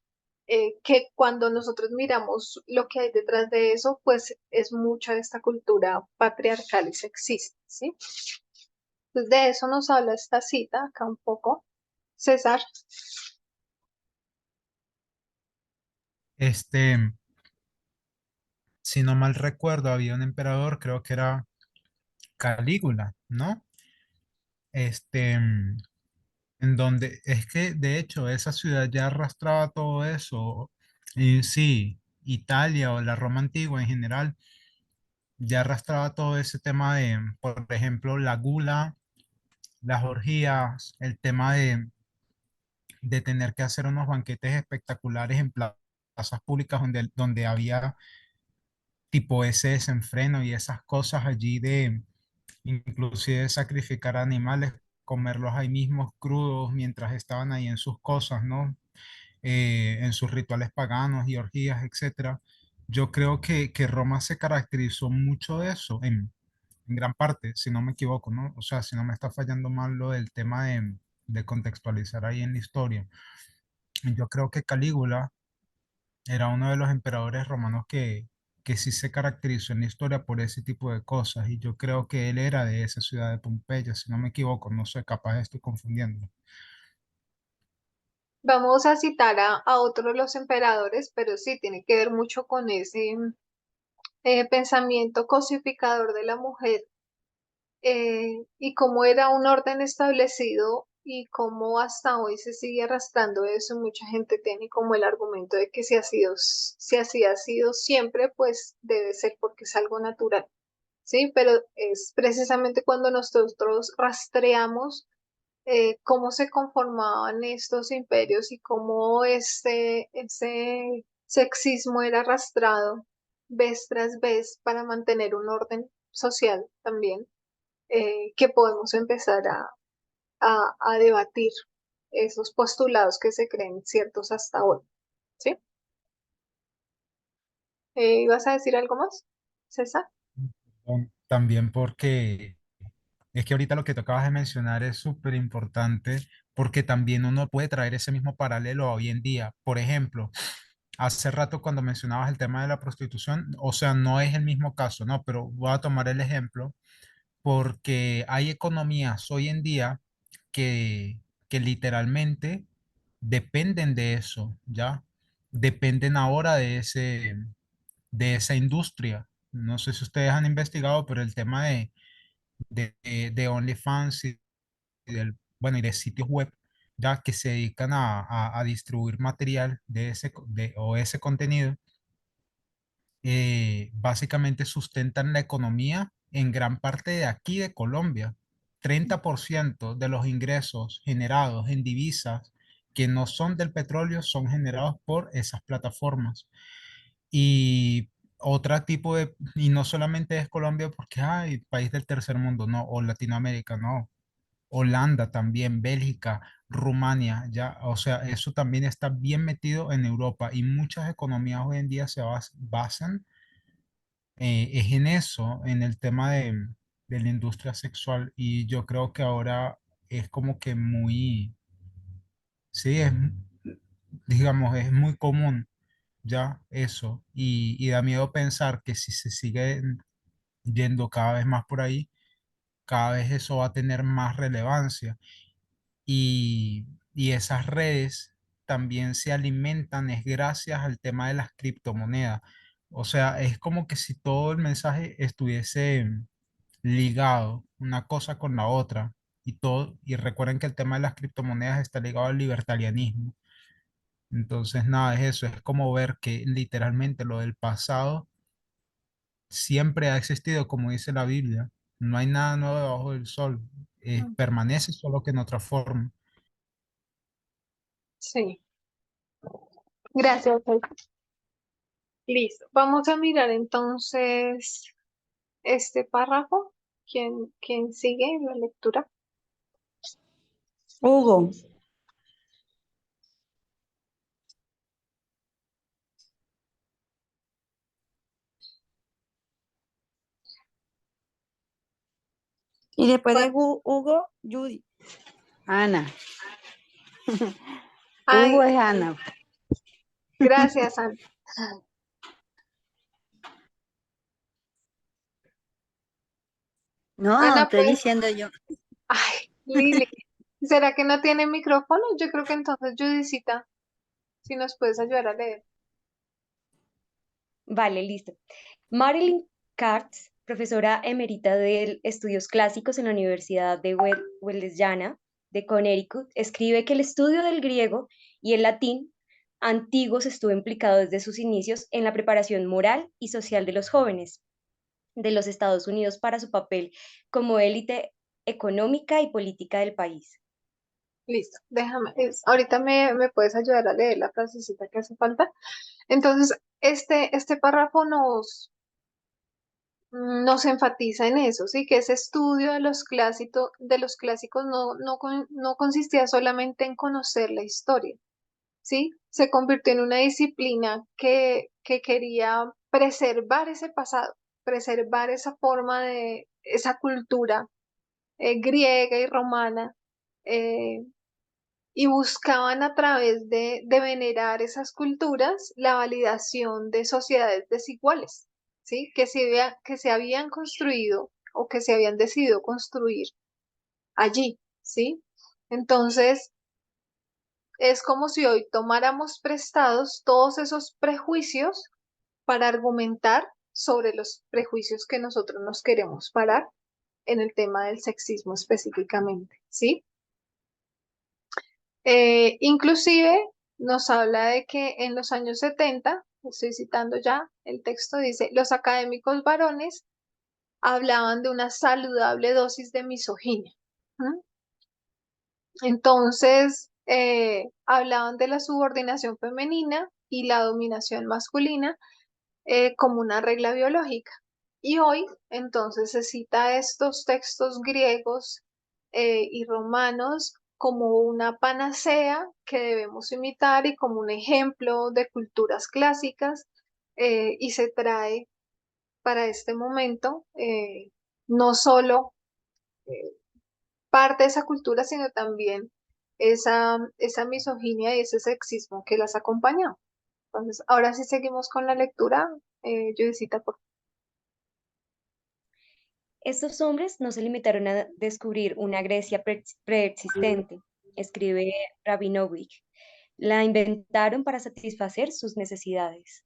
que cuando nosotros miramos lo que hay detrás de eso, pues es mucha de esta cultura patriarcal y sexista, ¿sí? Entonces de eso nos habla esta cita acá un poco. César. Este, si no mal recuerdo, había un emperador, creo que era Calígula, ¿no? En donde es que de hecho esa ciudad ya arrastraba todo eso. Y sí, Italia o la Roma antigua en general ya arrastraba todo ese tema de, por ejemplo, la gula, las orgías, el tema de tener que hacer unos banquetes espectaculares en plazas públicas donde había tipo ese desenfreno y esas cosas allí de inclusive sacrificar animales, comerlos ahí mismos crudos mientras estaban ahí en sus cosas, ¿no? En sus rituales paganos y orgías, etcétera. Yo creo que Roma se caracterizó mucho de eso, en gran parte, si no me equivoco, ¿no? O sea, si no me está fallando mal lo del tema de contextualizar ahí en la historia. Yo creo que Calígula era uno de los emperadores romanos que sí se caracterizó en la historia por ese tipo de cosas. Y yo creo que él era de esa ciudad de Pompeya, si no me equivoco, no sé, capaz estoy confundiendo. Vamos a citar a otro de los emperadores, pero sí tiene que ver mucho con ese pensamiento cosificador de la mujer y cómo era un orden establecido y cómo hasta hoy se sigue arrastrando eso. Mucha gente tiene como el argumento de que si así ha sido siempre, pues debe ser porque es algo natural, ¿sí? Pero es precisamente cuando nosotros rastreamos cómo se conformaban estos imperios y cómo ese sexismo era arrastrado vez tras vez para mantener un orden social también, que podemos empezar a debatir esos postulados que se creen ciertos hasta hoy, ¿sí? ¿Ibas a decir algo más, César? también porque es que ahorita lo que tú acabas de mencionar es súper importante porque también uno puede traer ese mismo paralelo a hoy en día. Por ejemplo, hace rato cuando mencionabas el tema de la prostitución, o sea, no es el mismo caso, ¿no? Pero voy a tomar el ejemplo porque hay economías hoy en día que, que literalmente dependen de eso, ¿ya? Dependen ahora de esa industria. No sé si ustedes han investigado, pero el tema de OnlyFans y bueno, y de sitios web, ya que se dedican a distribuir material o ese contenido, básicamente sustentan la economía en gran parte de aquí de Colombia. 30% de los ingresos generados en divisas que no son del petróleo son generados por esas plataformas. Y otro tipo y no solamente es Colombia porque hay país del tercer mundo, no, o Latinoamérica, no. Holanda también, Bélgica, Rumania, ya, o sea, eso también está bien metido en Europa y muchas economías hoy en día se basan es en eso, en el tema de la industria sexual y yo creo que ahora es como que muy, sí, digamos, es muy común ya eso y da miedo pensar que si se sigue yendo cada vez más por ahí, cada vez eso va a tener más relevancia y esas redes también se alimentan es gracias al tema de las criptomonedas. O sea, es como que si todo el mensaje estuviese ligado una cosa con la otra y todo, y recuerden que el tema de las criptomonedas está ligado al libertarianismo. Entonces, nada, es eso, es como ver que literalmente lo del pasado siempre ha existido, como dice la Biblia. No hay nada nuevo debajo del sol. Mm, Permanece solo que en otra forma. sí, gracias. Olga. Listo. Vamos a mirar entonces este párrafo. ¿Quién sigue en la lectura? Hugo, y después de Hugo, Judy. Ana. Hugo Ay, es Ana. gracias, Ana. No, Ana, estoy pues, diciendo yo. ay, Lili, ¿será que no tiene micrófono? Yo creo que entonces, Judicita, si nos puedes ayudar a leer. Vale, listo. Marilyn Katz, profesora emerita de estudios clásicos en la Universidad de Wellesiana de Connecticut, escribe que el estudio del griego y el latín antiguos estuvo implicado desde sus inicios en la preparación moral y social de los jóvenes de los Estados Unidos para su papel como élite económica y política del país. Listo, déjame, ahorita me puedes ayudar a leer la frasecita que hace falta. Entonces, este párrafo nos enfatiza en eso, ¿sí? Que ese estudio de los clásicos no consistía solamente en conocer la historia, ¿sí? Se convirtió en una disciplina que quería preservar ese pasado, preservar esa forma de, esa cultura griega y romana, eh, y buscaban a través de venerar esas culturas la validación de sociedades desiguales, ¿sí? Que se habían construido o que se habían decidido construir allí, ¿sí? Entonces, es como si hoy tomáramos prestados todos esos prejuicios para argumentar sobre los prejuicios que nosotros nos queremos parar en el tema del sexismo específicamente, ¿sí? Inclusive nos habla de que en los años 70, estoy citando ya el texto, dice, los académicos varones hablaban de una saludable dosis de misoginia. ¿M? Entonces, hablaban de la subordinación femenina y la dominación masculina como una regla biológica. Y hoy, entonces, se cita estos textos griegos y romanos como una panacea que debemos imitar y como un ejemplo de culturas clásicas y se trae para este momento no solo parte de esa cultura, sino también esa misoginia y ese sexismo que las acompaña. Entonces, ahora sí seguimos con la lectura. Judicita, por Estos hombres no se limitaron a descubrir una Grecia preexistente, escribe Rabinovich. La inventaron para satisfacer sus necesidades.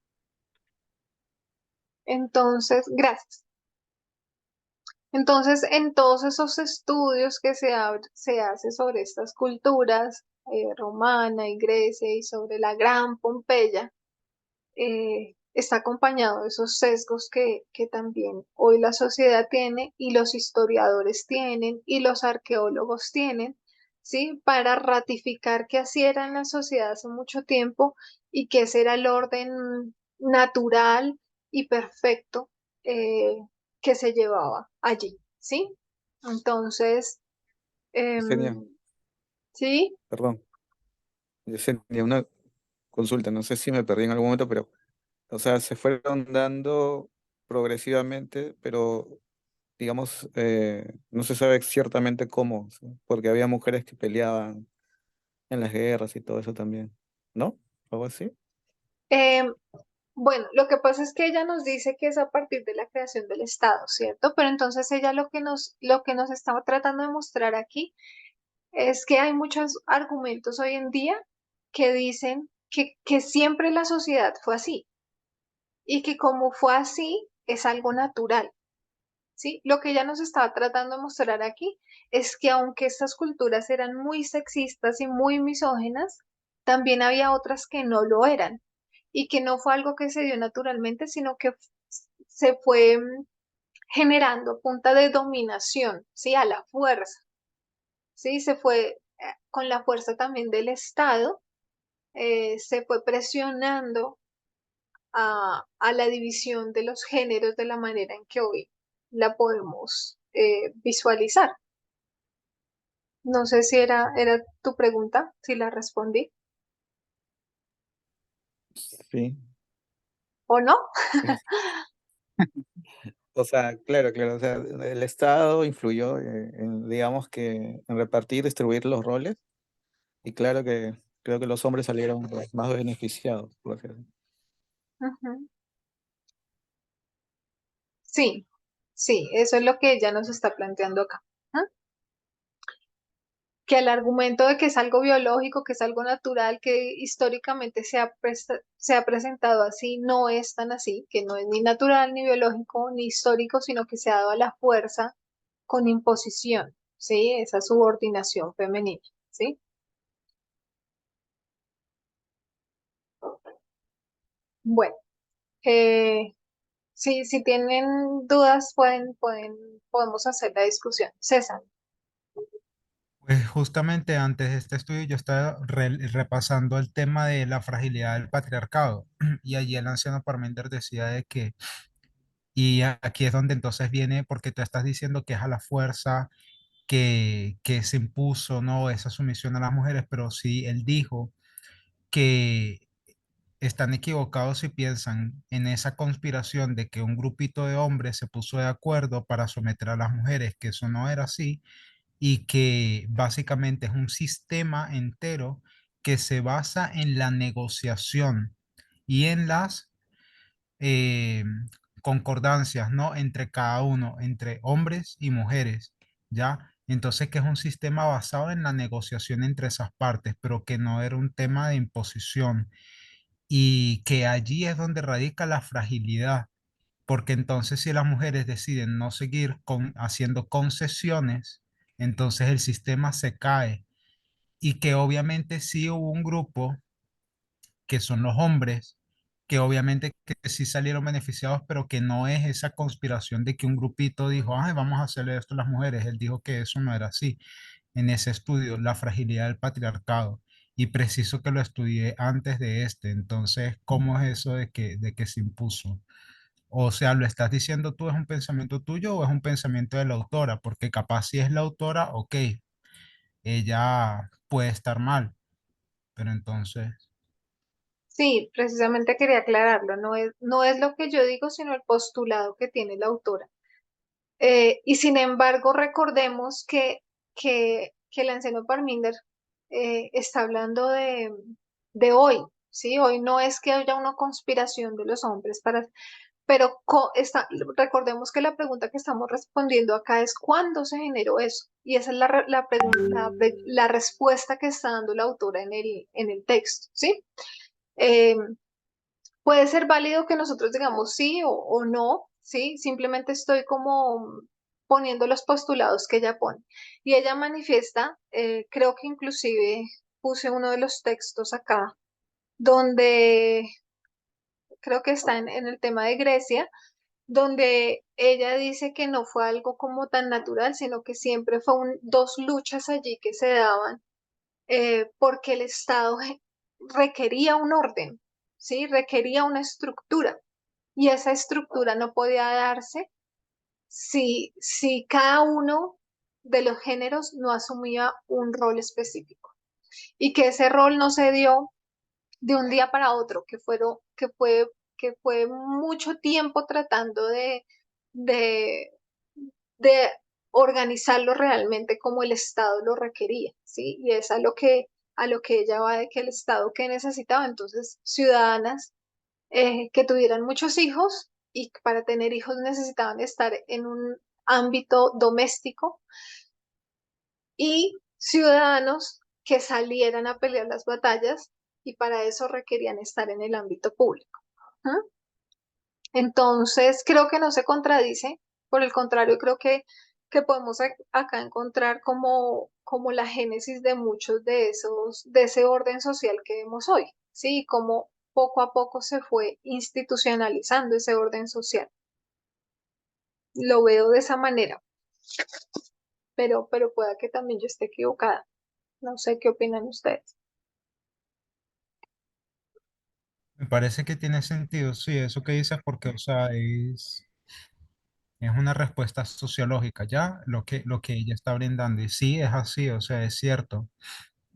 Entonces, gracias. Entonces, en todos esos estudios que se hace sobre estas culturas, romana y Grecia y sobre la gran Pompeya, está acompañado de esos sesgos que también hoy la sociedad tiene y los historiadores tienen y los arqueólogos tienen, ¿sí? Para ratificar que así era en la sociedad hace mucho tiempo y que ese era el orden natural y perfecto eh, que se llevaba allí, ¿sí? Entonces, Yesenia, em, sí. perdón, Yesenia, una consulta, no sé si me perdí en algún momento, pero, o sea, se fueron dando progresivamente, pero, digamos, no se sabe ciertamente cómo, ¿sí? Porque había mujeres que peleaban en las guerras y todo eso también, ¿no? ¿Algo así? em, Bueno, lo que pasa es que ella nos dice que es a partir de la creación del Estado, ¿cierto? Pero entonces ella lo que nos estaba tratando de mostrar aquí es que hay muchos argumentos hoy en día que dicen que siempre la sociedad fue así y que como fue así es algo natural, ¿sí? Lo que ella nos estaba tratando de mostrar aquí es que aunque estas culturas eran muy sexistas y muy misóginas, también había otras que no lo eran y que no fue algo que se dio naturalmente, sino que se fue generando a punta de dominación, ¿sí? A la fuerza, ¿sí? Se fue con la fuerza también del Estado, se fue presionando a la división de los géneros de la manera en que hoy la podemos visualizar. No sé si era tu pregunta, si la respondí Sí. o no. Es- O sea, claro, claro, o sea, el Estado influyó en, digamos que, en repartir, distribuir los roles, y claro que creo que los hombres salieron pues, más beneficiados, por así decirlo. Ujú. Sí, sí, eso es lo que ella nos está planteando acá. ¿Ah? Que el argumento de que es algo biológico, que es algo natural, que históricamente se ha presentado así, no es tan así, que no es ni natural, ni biológico, ni histórico, sino que se ha dado a la fuerza con imposición, ¿sí? Esa subordinación femenina, ¿sí? Bueno, eh, si tienen dudas, podemos hacer la discusión. César. Pues justamente antes de este estudio yo estaba repasando el tema de la fragilidad del patriarcado y allí el anciano Parmenter decía de que, y aquí es donde entonces viene, porque tú estás diciendo que es a la fuerza que se impuso, ¿no? Esa sumisión a las mujeres, pero sí, él dijo que están equivocados si piensan en esa conspiración de que un grupito de hombres se puso de acuerdo para someter a las mujeres, que eso no era así y que básicamente es un sistema entero que se basa en la negociación y en las eh, concordancias, ¿no? Entre cada uno, entre hombres y mujeres, ¿ya? Entonces, que es un sistema basado en la negociación entre esas partes, pero que no era un tema de imposición y que allí es donde radica la fragilidad, porque entonces si las mujeres deciden no seguir haciendo concesiones, entonces el sistema se cae y que obviamente sí hubo un grupo que son los hombres, que obviamente que sí salieron beneficiados, pero que no es esa conspiración de que un grupito dijo, ay, vamos a hacerle esto a las mujeres. Él dijo que eso no era así. En ese estudio, la fragilidad del patriarcado. Y preciso que lo estudié antes de este. Entonces, ¿cómo es eso de que se impuso? O sea, ¿lo estás diciendo tú, es un pensamiento tuyo o es un pensamiento de la autora? Porque capaz si es la autora, ok, ella puede estar mal, pero entonces... Sí, precisamente quería aclararlo. No es lo que yo digo, sino el postulado que tiene la autora. Y sin embargo, recordemos que el anciano Parminder está hablando de hoy, ¿sí? Hoy no es que haya una conspiración de los hombres para, pero recordemos que la pregunta que estamos respondiendo acá es ¿cuándo se generó eso? Y esa es la respuesta que está dando la autora en el texto, ¿sí? Eh, Puede ser válido que nosotros digamos sí o no, ¿sí? Simplemente estoy como poniendo los postulados que ella pone. Y ella manifiesta, creo que inclusive puse uno de los textos acá, donde creo que está en el tema de Grecia, donde ella dice que no fue algo como tan natural, sino que siempre fue dos luchas allí que se daban porque el Estado requería un orden, ¿sí? Requería una estructura y esa estructura no podía darse si cada uno de los géneros no asumía un rol específico y que ese rol no se dio de un día para otro, que fue mucho tiempo tratando de, de organizarlo realmente como el Estado lo requería, ¿sí? Y es a lo que ella va de que el Estado que necesitaba, entonces, ciudadanas que tuvieran muchos hijos y para tener hijos necesitaban estar en un ámbito doméstico y ciudadanos que salieran a pelear las batallas y para eso requerían estar en el ámbito público. ¿Mm? Entonces, creo que no se contradice, por el contrario, creo que podemos acá encontrar como la génesis de muchos de ese orden social que vemos hoy, ¿sí? Como poco a poco se fue institucionalizando ese orden social. Lo veo de esa manera, pero pueda que también yo esté equivocada. No sé qué opinan ustedes. Me parece que tiene sentido, sí, eso que dices, porque, o sea, es una respuesta sociológica, ¿ya? Lo que ella está brindando. Y sí, es así, o sea, es cierto.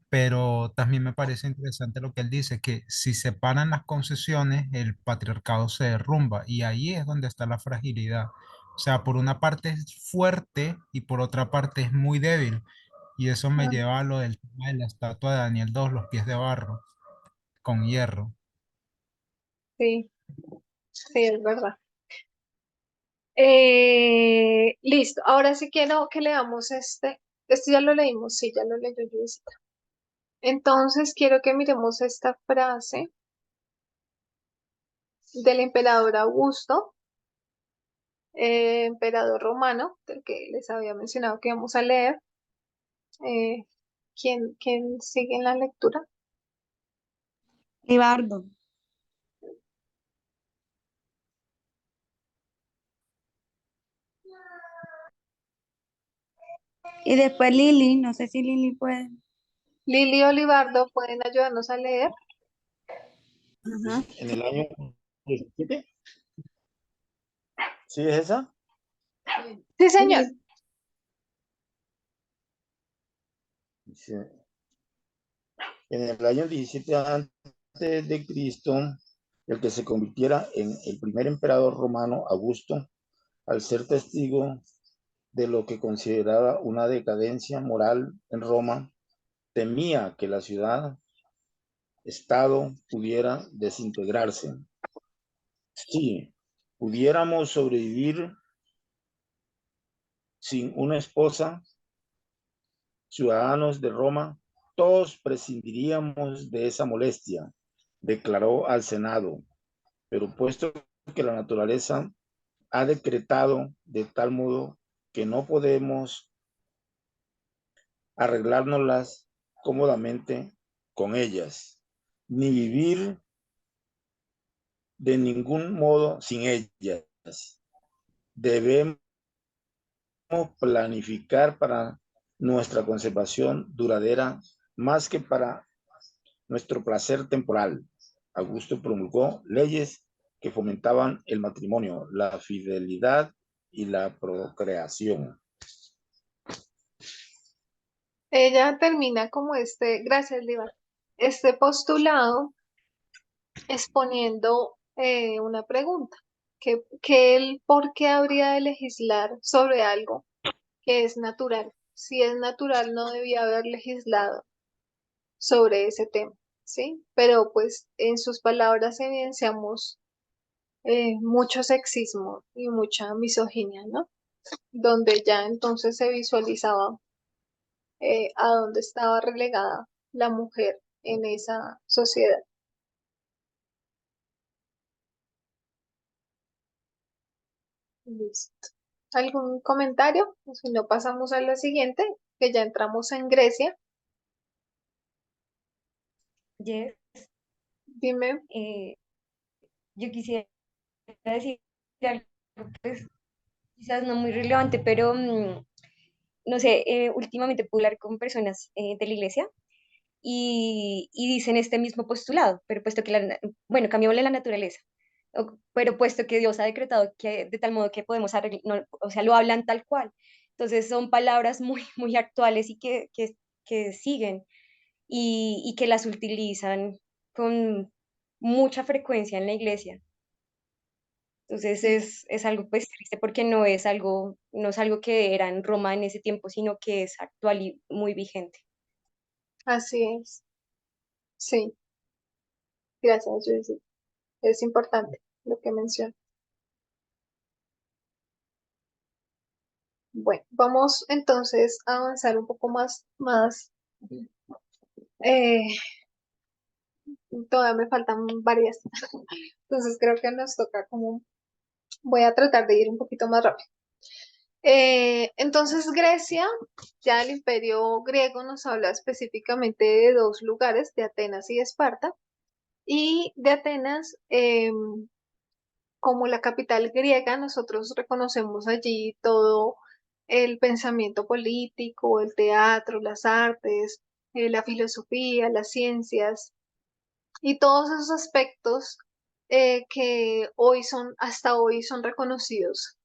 Pero también me parece interesante lo que él dice, que si se paran las concesiones, el patriarcado se derrumba. Y ahí es donde está la fragilidad. O sea, por una parte es fuerte y por otra parte es muy débil. Y eso me Mm, lleva a lo del tema de la estatua de Daniel 2, los pies de barro, con hierro. sí, sí, es verdad. Listo, ahora sí quiero que leamos este ya lo leímos, sí, ya lo leyó Luisita. Entonces quiero que miremos esta frase del emperador Augusto, emperador romano, del que les había mencionado que vamos a leer. Eh, quién sigue en la lectura? Libardo. Y después Lili, no sé si Lili puede. Lili Olivardo, ¿pueden ayudarnos a leer? Ajá. En el año 17. ¿Sí es esa? Sí, señor. Dice, en el año 17 antes de Cristo, el que se convirtiera en el primer emperador romano, Augusto, al ser testigo de lo que consideraba una decadencia moral en Roma, temía que la ciudad-estado pudiera desintegrarse. Si pudiéramos sobrevivir sin una esposa, ciudadanos de Roma, todos prescindiríamos de esa molestia, declaró al Senado, pero puesto que la naturaleza ha decretado de tal modo que no podemos arreglárnoslas cómodamente con ellas, ni vivir de ningún modo sin ellas. Debemos planificar para nuestra conservación duradera más que para nuestro placer temporal. Augusto promulgó leyes que fomentaban el matrimonio, la fidelidad y la procreación. Ella termina como gracias, Libar, este postulado exponiendo una pregunta. que él, ¿por qué habría de legislar sobre algo que es natural? Si es natural, no debía haber legislado sobre ese tema, ¿sí? Pero pues en sus palabras evidenciamos mucho sexismo y mucha misoginia, ¿no? Donde ya entonces se visualizaba a dónde estaba relegada la mujer en esa sociedad. Listo. ¿Algún comentario? O si no, pasamos a la siguiente, que ya entramos en Grecia. Yes, Dime. yo quisiera decir algo, pues, quizás no muy relevante, pero no sé, últimamente pude hablar con personas de la iglesia y dicen este mismo postulado, pero puesto que bueno, cambiémosle la naturaleza, pero puesto que Dios ha decretado que de tal modo que podemos arreglar, o sea, lo hablan tal cual. Entonces son palabras muy, muy actuales y que siguen y que las utilizan con mucha frecuencia en la iglesia. Entonces es algo pues triste porque no es algo que era en Roma en ese tiempo, sino que es actual y muy vigente. Así es. Sí, gracias, Jessy. Es importante lo que menciona. Bueno, vamos entonces a avanzar un poco más. eh, Todavía me faltan varias. Entonces creo que nos toca como, voy a tratar de ir un poquito más rápido. Entonces Grecia, ya el imperio griego nos habla específicamente de dos lugares, de Atenas y de Esparta. Y de Atenas, como la capital griega, nosotros reconocemos allí todo el pensamiento político, el teatro, las artes, la filosofía, las ciencias y todos esos aspectos que hasta hoy son reconocidos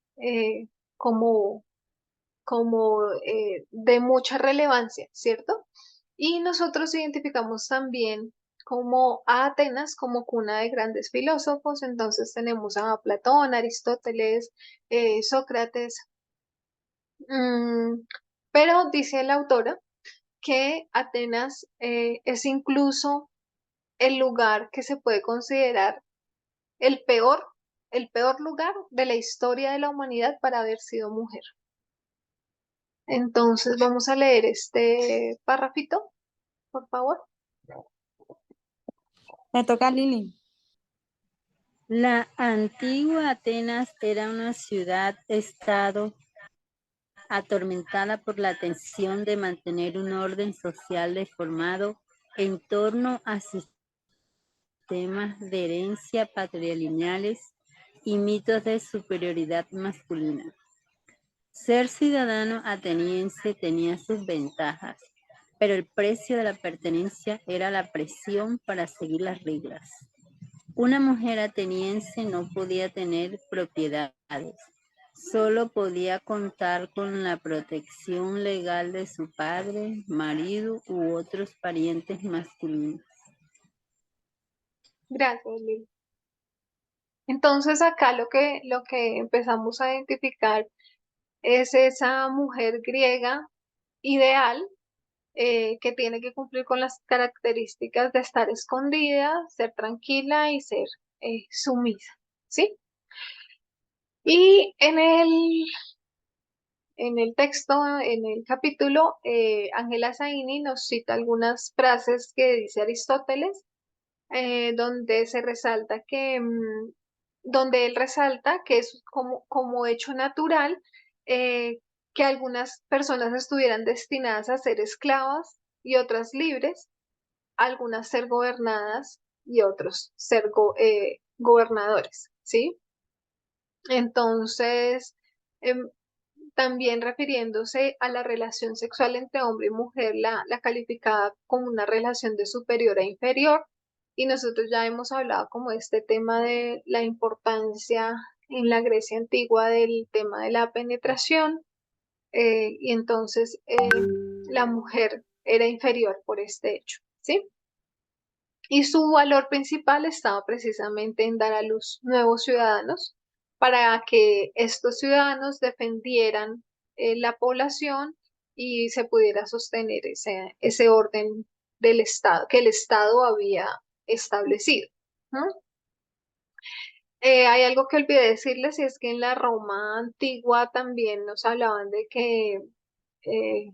como, como de mucha relevancia, ¿cierto? Y nosotros identificamos también como a Atenas como cuna de grandes filósofos, entonces tenemos a Platón, Aristóteles, Sócrates, mm, pero dice la autora que Atenas es incluso el lugar que se puede considerar el peor, el peor lugar de la historia de la humanidad para haber sido mujer. Entonces vamos a leer este párrafito, por favor. Le toca a Lili. La antigua Atenas era una ciudad-estado atormentada por la tensión de mantener un orden social deformado en torno a sistemas de herencia patrilineales y mitos de superioridad masculina. Ser ciudadano ateniense tenía sus ventajas, pero el precio de la pertenencia era la presión para seguir las reglas. Una mujer ateniense no podía tener propiedades, solo podía contar con la protección legal de su padre, marido u otros parientes masculinos. Gracias, Lili. Entonces acá lo que empezamos a identificar es esa mujer griega ideal que tiene que cumplir con las características de estar escondida, ser tranquila y ser sumisa, ¿sí? Y en el texto, en el capítulo, Ángela Zaini nos cita algunas frases que dice Aristóteles, donde se resalta donde él resalta que es como hecho natural que algunas personas estuvieran destinadas a ser esclavas y otras libres, algunas ser gobernadas y otros ser gobernadores, ¿sí? Entonces, em, también refiriéndose a la relación sexual entre hombre y mujer, la calificaba como una relación de superior a inferior. Y nosotros ya hemos hablado como este tema de la importancia en la Grecia antigua del tema de la penetración. Y entonces la mujer era inferior por este hecho, ¿sí? Y su valor principal estaba precisamente en dar a luz nuevos ciudadanos para que estos ciudadanos defendieran la población y se pudiera sostener ese orden del Estado, que el Estado había establecido. ¿No? Hay algo que olvidé decirles y es que en la Roma antigua también nos hablaban de que eh,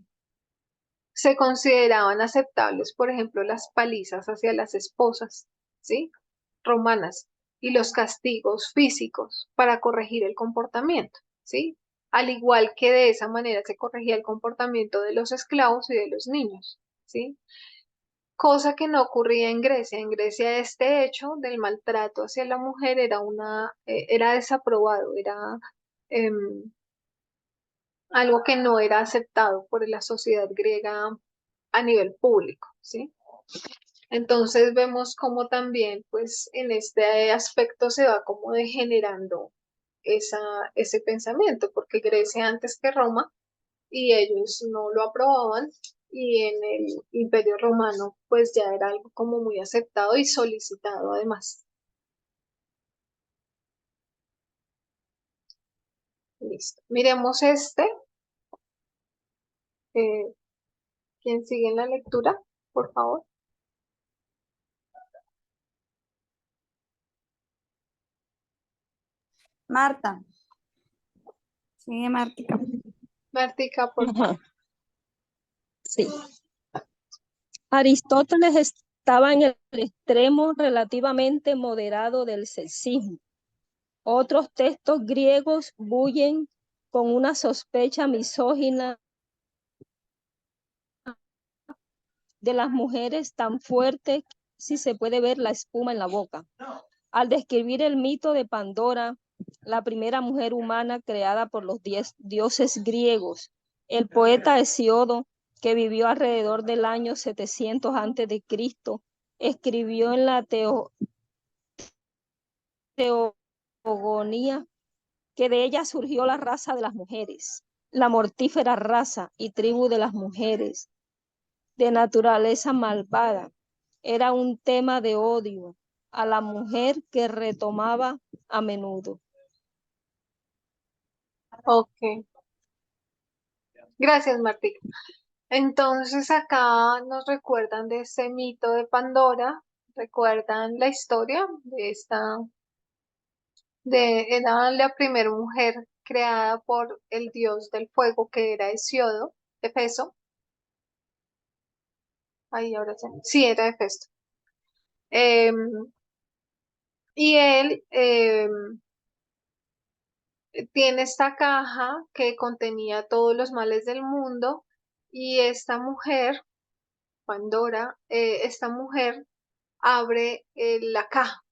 se consideraban aceptables, por ejemplo, las palizas hacia las esposas, ¿sí? Romanas y los castigos físicos para corregir el comportamiento, ¿sí? Al igual que de esa manera se corregía el comportamiento de los esclavos y de los niños, ¿sí? Cosa que no ocurría en Grecia. En Grecia este hecho del maltrato hacia la mujer era desaprobado, era em, algo que no era aceptado por la sociedad griega a nivel público, ¿sí? Entonces vemos cómo también, pues, en este aspecto se va como degenerando esa, ese pensamiento, porque Grecia antes que Roma y ellos no lo aprobaban y en el Imperio Romano pues ya era algo como muy aceptado y solicitado además. Listo. Miremos este. Eh, ¿Quién sigue en la lectura? Por favor. Marta. Sigue Martica. Martica, por favor. Ajá, sí. Aristóteles estaba en el extremo relativamente moderado del sexismo. Otros textos griegos bullen con una sospecha misógina de las mujeres tan fuerte que si se puede ver la espuma en la boca. Al describir el mito de Pandora, la primera mujer humana creada por los 10 dioses griegos, el poeta Hesíodo, que vivió alrededor del año 700 a.C., escribió en la Teogonía que de ella surgió la raza de las mujeres, la mortífera raza y tribu de las mujeres, de naturaleza malvada. Era un tema de odio a la mujer que retomaba a menudo. Ok. Gracias, Martica. Entonces acá nos recuerdan de ese mito de Pandora, recuerdan la historia de era la primera mujer creada por el dios del fuego que era Hesíodo, Hefesto. Ahí ahora sí, era Hefesto. Y él tiene esta caja que contenía todos los males del mundo y esta mujer, Pandora, esta mujer abre la caja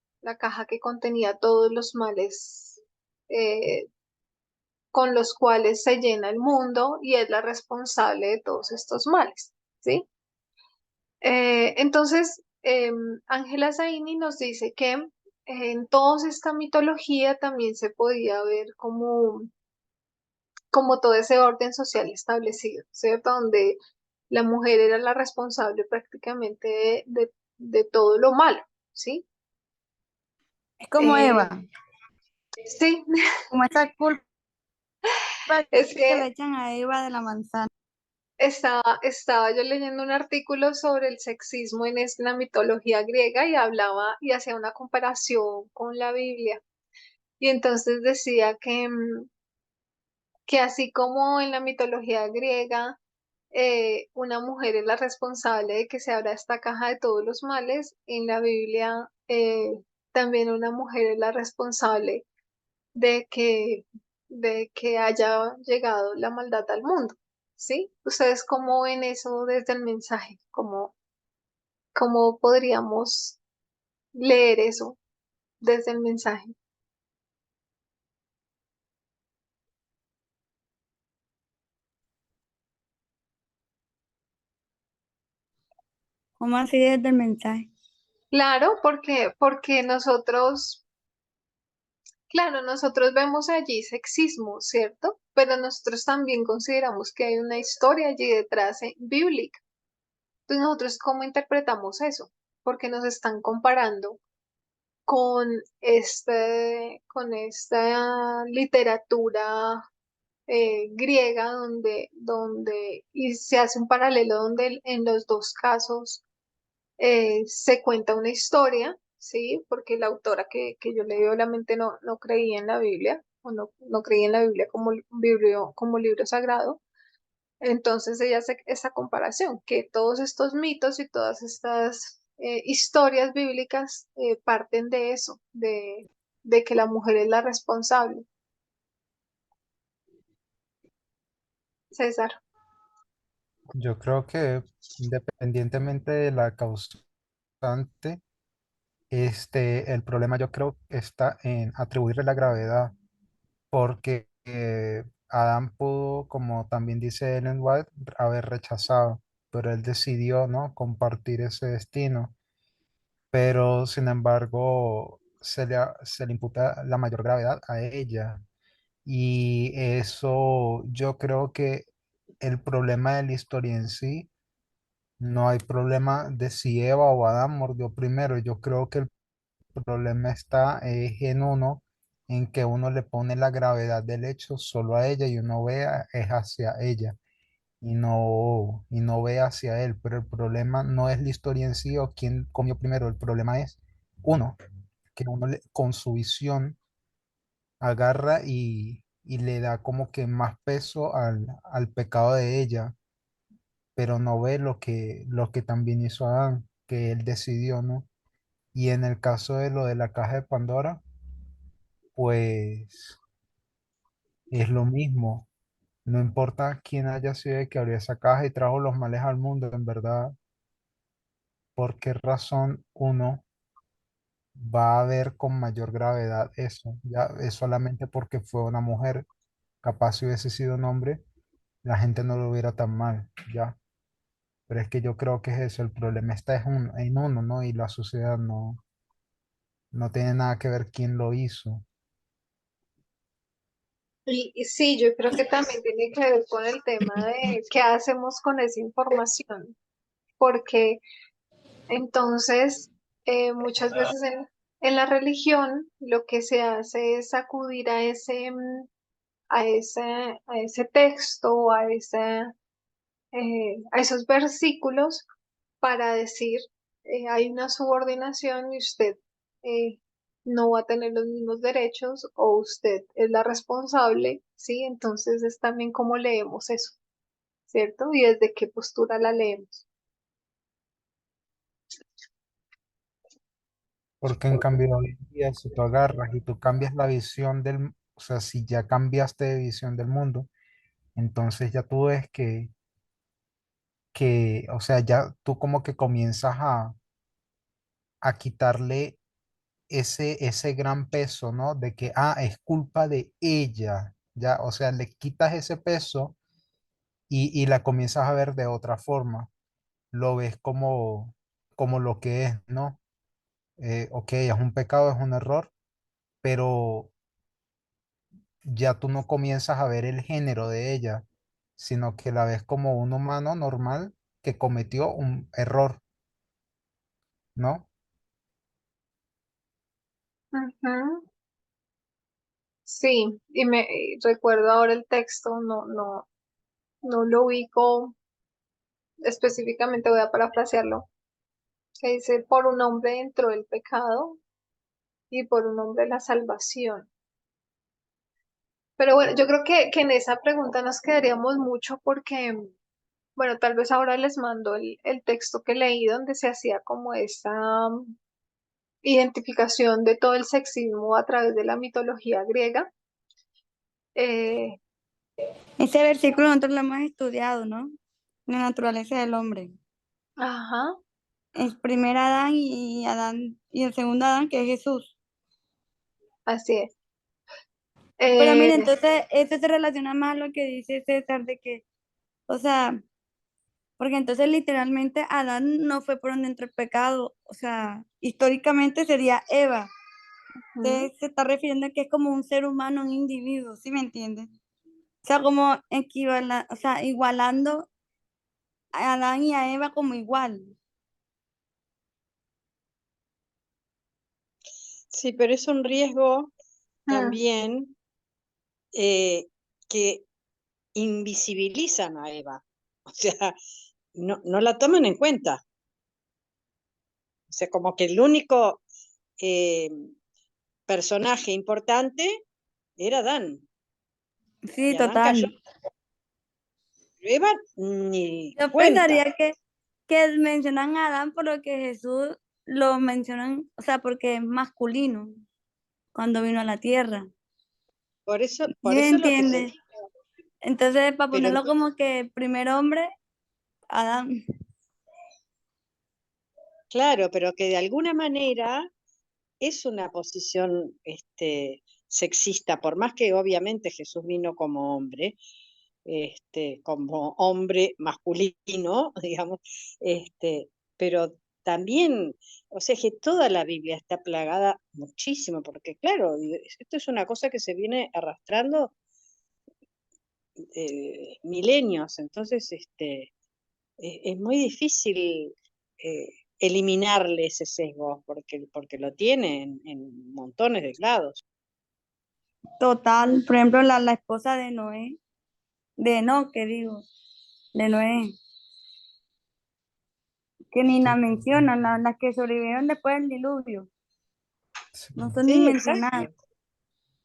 que contenía todos los males eh, con los cuales se llena el mundo y es la responsable de todos estos males, ¿sí? Entonces, Ángela Zaini nos dice que en toda esta mitología también se podía ver como todo ese orden social establecido, ¿cierto? Donde la mujer era la responsable prácticamente de todo lo malo, ¿sí? Es como Eva, Sí, como esa culpa es que le que echan a Eva de la manzana. estaba yo leyendo un artículo sobre el sexismo en la mitología griega y hablaba y hacía una comparación con la Biblia. Y entonces decía que así como en la mitología griega, una mujer es la responsable de que se abra esta caja de todos los males, en la Biblia también una mujer es la responsable de que, de que haya llegado la maldad al mundo, ¿sí? ¿Ustedes cómo ven eso desde el mensaje? ¿Cómo podríamos leer eso desde el mensaje? ¿Cómo así desde el mensaje? Claro, porque nosotros, claro, nosotros vemos allí sexismo, ¿cierto? Pero nosotros también consideramos que hay una historia allí detrás bíblica. Entonces, nosotros, ¿cómo interpretamos eso? Porque nos están comparando con con esta literatura griega y se hace un paralelo donde en los dos casos se cuenta una historia, ¿sí? Porque la autora que yo leí obviamente no creía en la Biblia, o no creía en la Biblia como libro sagrado. Entonces ella hace esa comparación, que todos estos mitos y todas estas historias bíblicas parten de eso, de que la mujer es la responsable. César. Yo creo que independientemente de la causante, el problema yo creo que está en atribuirle la gravedad, porque Adán pudo, como también dice Ellen White, haber rechazado, pero él decidió, ¿no?, compartir ese destino, pero sin embargo se le imputa la mayor gravedad a ella. Y eso yo creo que el problema de la historia en sí, no hay problema de si Eva o Adán mordió primero. Yo creo que el problema está en uno, en que uno le pone la gravedad del hecho solo a ella y uno vea es hacia ella y no ve hacia él. Pero el problema no es la historia en sí o quién comió primero. El problema es uno, que con su visión agarra y le da como que más peso al pecado de ella, pero no ve lo que también hizo Adán, que él decidió, ¿no? Y en el caso de lo de la caja de Pandora, pues es lo mismo. No importa quién haya sido el que abrió esa caja y trajo los males al mundo, en verdad, por qué razón uno va a ver con mayor gravedad eso. Ya es solamente porque fue una mujer. Capaz si hubiese sido un hombre, la gente no lo hubiera tan mal, ya. Pero es que yo creo que es eso, el problema está en uno, ¿no? Y la sociedad no tiene nada que ver quién lo hizo. Y sí, yo creo que también tiene que ver con el tema de qué hacemos con esa información, porque entonces muchas veces en la religión lo que se hace es acudir a a ese texto, a esos versículos para decir, hay una subordinación y usted eh, no va a tener los mismos derechos o usted es la responsable, ¿sí? Entonces es también cómo leemos eso, ¿cierto? Y desde qué postura la leemos. Porque en cambio hoy en día, si tú agarras y tú cambias la visión o sea, si ya cambiaste de visión del mundo, entonces ya tú ves o sea, ya tú como que comienzas a quitarle ese gran peso, ¿no? De que, es culpa de ella, ya, o sea, le quitas ese peso y la comienzas a ver de otra forma. Lo ves como lo que es, ¿no? Ok, es un pecado, es un error, pero ya tú no comienzas a ver el género de ella, sino que la ves como un humano normal que cometió un error, ¿no? Ujú. Sí, y recuerdo ahora el texto, no lo ubico específicamente, voy a parafrasearlo, que dice, por un hombre entró el pecado y por un hombre la salvación. Pero bueno, yo creo que en esa pregunta nos quedaríamos mucho porque, bueno, tal vez ahora les mando el texto que leí donde se hacía como esta identificación de todo el sexismo a través de la mitología griega. Eh, Ese versículo nosotros lo hemos estudiado, ¿no? La naturaleza del hombre. ajá, El primer Adán y Adán y el segundo Adán, que es Jesús. así es. Pero mire, Eh, entonces esto se relaciona más a lo que dice César de que, o sea, porque entonces literalmente Adán no fue por donde entró el pecado, o sea, históricamente sería Eva. ujú, Usted se está refiriendo a que es como un ser humano, un individuo, ¿sí me entiende? O sea, como o sea, igualando a Adán y a Eva como igual. Sí, pero es un riesgo Mm, también que invisibilizan a Eva. O sea, no la toman en cuenta. O sea, como que el único eh, personaje importante era Adán. Sí, Y Adán cayó. total. Eva ni Yo cuenta. pensaría que mencionan a Adán por lo que Jesús lo mencionan, o sea, porque es masculino cuando vino a la tierra. ¿Sí Por se eso es lo que se entiende? dice. Entonces, para Pero ponerlo entonces, como que primer hombre, Adán. claro, pero que de alguna manera es una posición sexista, por más que obviamente Jesús vino como hombre masculino, digamos, pero también, o sea, que toda la Biblia está plagada muchísimo, porque claro, esto es una cosa que se viene arrastrando milenios, entonces es muy difícil eh, eliminarle ese sesgo, porque lo tiene en montones de lados. Total, por ejemplo, la esposa de Noé, de no, que digo, de Noé, que ni la Sí, mencionan, las que sobrevivieron después del diluvio, sí. no son ni Sí, mencionadas.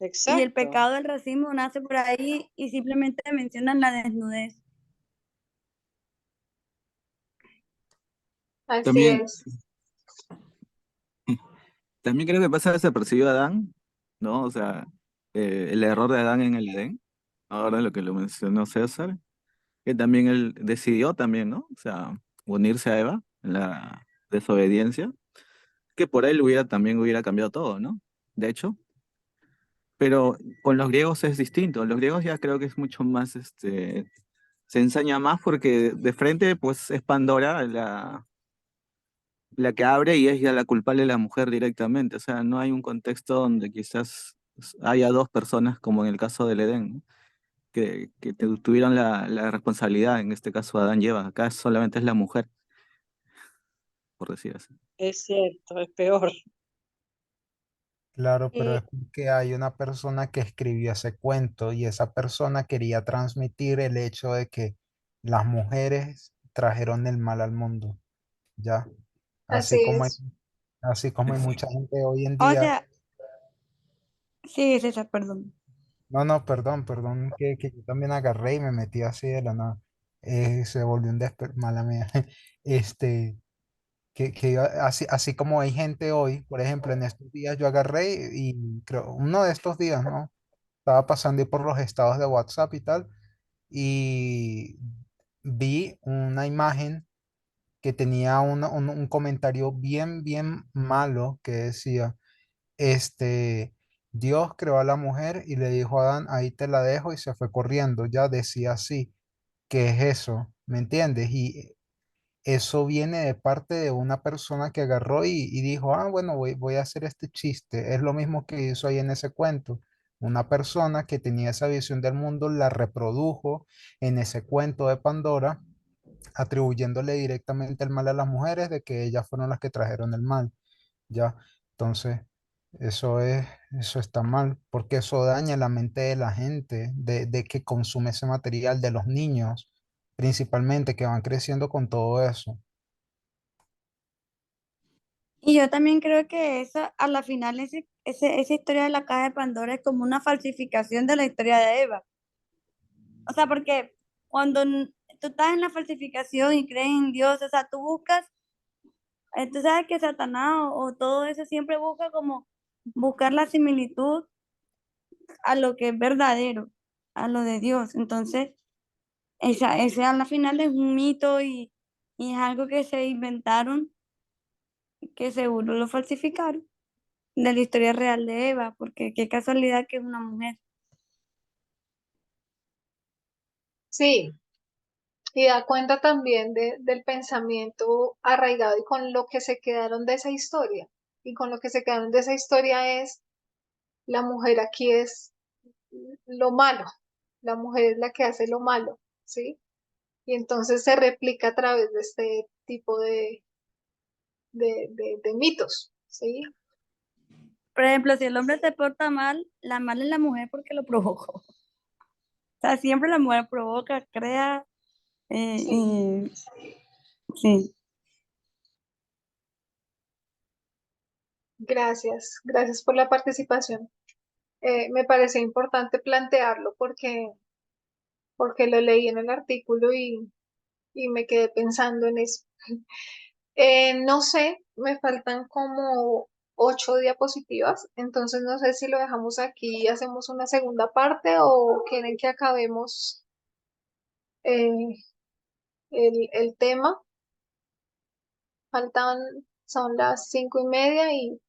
exacto, Y el exacto. pecado del racismo nace por ahí y simplemente mencionan la desnudez. así También, es. también creo que pasa desapercibido a Adán, ¿no? O sea, el error de Adán en el Edén, ahora lo que lo mencionó César, que también él decidió también, ¿no? O sea, unirse a Eva en la desobediencia, que por él también hubiera cambiado todo, ¿no? De hecho, pero con los griegos es distinto, los griegos ya creo que es mucho más, se ensaña más porque de frente, pues es Pandora la que abre y es ya la culpable la mujer directamente. O sea, no hay un contexto donde quizás haya dos personas, como en el caso del Edén, ¿no? que tuvieron la responsabilidad, en este caso Adán y Eva. Acá solamente es la mujer, por decir así. Es cierto, es peor. Claro, pero Eh, es que hay una persona que escribió ese cuento y esa persona quería transmitir el hecho de que las mujeres trajeron el mal al mundo, ¿ya? Así Así como hay, es. así como hay Exacto. mucha gente hoy en o día. sea, sí, César, perdón. No, no, perdón, perdón, que yo también agarré y me metí así de la nada. Se volvió un mala mía. Este, así como hay gente hoy, por ejemplo, en estos días yo agarré y creo, uno de estos días, ¿no? Estaba pasando ahí por los estados de WhatsApp y tal, y vi una imagen que tenía un comentario bien, bien malo que decía, este, Dios creó a la mujer y le dijo a Adán, ahí te la dejo y se fue corriendo, ya decía así, ¿qué es eso? ¿Me entiendes? Y eso viene de parte de una persona que agarró y dijo, ah, bueno, voy a hacer este chiste. Es lo mismo que hizo ahí en ese cuento. Una persona que tenía esa visión del mundo la reprodujo en ese cuento de Pandora, atribuyéndole directamente el mal a las mujeres de que ellas fueron las que trajeron el mal. ¿Ya? Entonces, eso está mal, porque eso daña la mente de la gente, de que consume ese material, de los niños, principalmente, que van creciendo con todo eso. Y yo también creo que esa, a la final, esa historia de la caja de Pandora es como una falsificación de la historia de Eva. O sea, porque cuando tú estás en la falsificación y crees en Dios, o sea, tú buscas, tú sabes que Satanás o todo eso siempre busca como buscar la similitud a lo que es verdadero, a lo de Dios. Entonces, ese a la final es un mito y es algo que se inventaron, que seguro lo falsificaron de la historia real de Eva, porque qué casualidad que es una mujer. Sí, y da cuenta también del pensamiento arraigado y con lo que se quedaron de esa historia. Y con lo que se quedaron de esa historia es, la mujer aquí es lo malo, la mujer es la que hace lo malo, ¿sí? Y entonces se replica a través de este tipo de mitos, ¿sí? Por ejemplo, si el hombre se porta mal, la mala es la mujer porque lo provocó. O sea, siempre la mujer provoca, crea, Sí, y sí. gracias por la participación. Me parece importante plantearlo porque lo leí en el artículo y me quedé pensando en eso. No sé, me faltan como 8 diapositivas, entonces no sé si lo dejamos aquí y hacemos una segunda parte o quieren que acabemos eh, el tema. Son las 5:30 y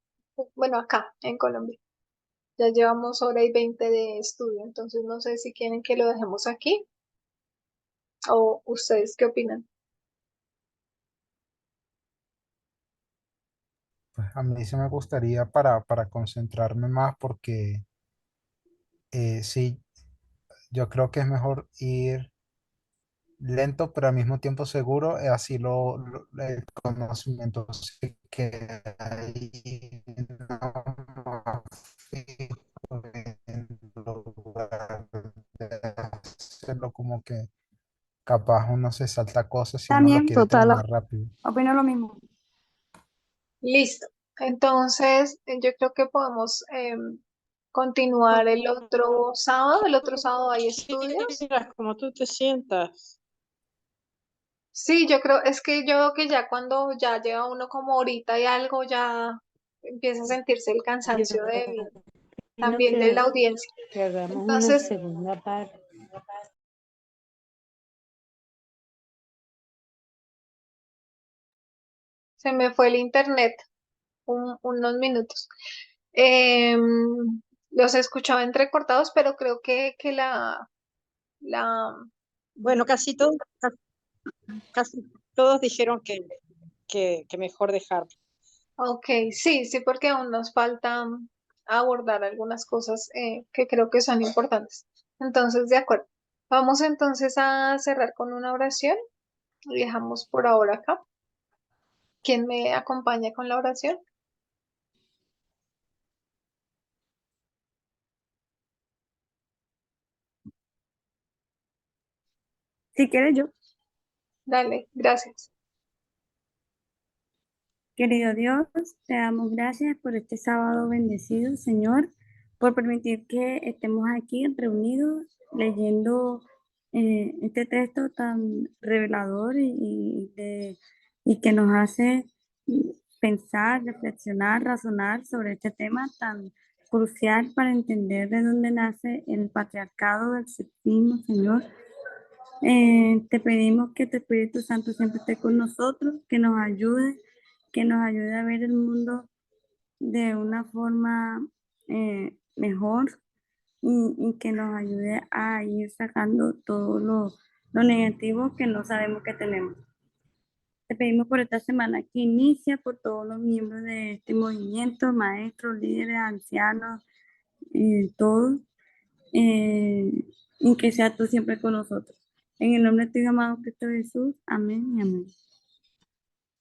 bueno, acá en Colombia. Ya llevamos 1:20 de estudio, entonces no sé si quieren que lo dejemos aquí o ustedes qué opinan. Pues a mí sí me gustaría para concentrarme más porque sí, yo creo que es mejor ir lento, pero al mismo tiempo seguro, así el conocimiento se queda ahí, no fijo, en lugar de hacerlo como que capaz uno se salta cosas si uno lo También, quiere Total, terminar rápido. opino lo mismo. Listo. Entonces, yo creo que podemos continuar el otro sábado hay estudios. Quieras, como tú te sientas. Sí, yo creo, es que yo veo que ya cuando ya lleva uno como horita y algo, ya empieza a sentirse el Yo cansancio opino también de la audiencia. que hagamos una Entonces, segunda parte. se me fue el internet unos minutos. Em, los escuchaba entrecortados, pero creo que la, Bueno, casi todos dijeron que mejor dejar. ok, sí, sí, porque aún nos falta abordar algunas cosas que creo que son importantes. Entonces, de acuerdo. Vamos entonces a cerrar con una oración y dejamos por ahora acá. ¿Quién me acompaña con la oración? Si quieres yo. Dale, gracias. Querido Dios, te damos gracias por este sábado bendecido, Señor, por permitir que estemos aquí reunidos leyendo este texto tan revelador y que nos hace pensar, reflexionar, razonar sobre este tema tan crucial para entender de dónde nace el patriarcado del sexismo, Señor. Te pedimos que tu Espíritu Santo siempre esté con nosotros, que nos ayude a ver el mundo de una forma mejor y que nos ayude a ir sacando todo lo negativo que no sabemos que tenemos. Te pedimos por esta semana que inicia, por todos los miembros de este movimiento, maestros, líderes, ancianos, todos, eh, y que sea tú siempre con nosotros. En el nombre de tu amado Cristo Jesús, amén y amén.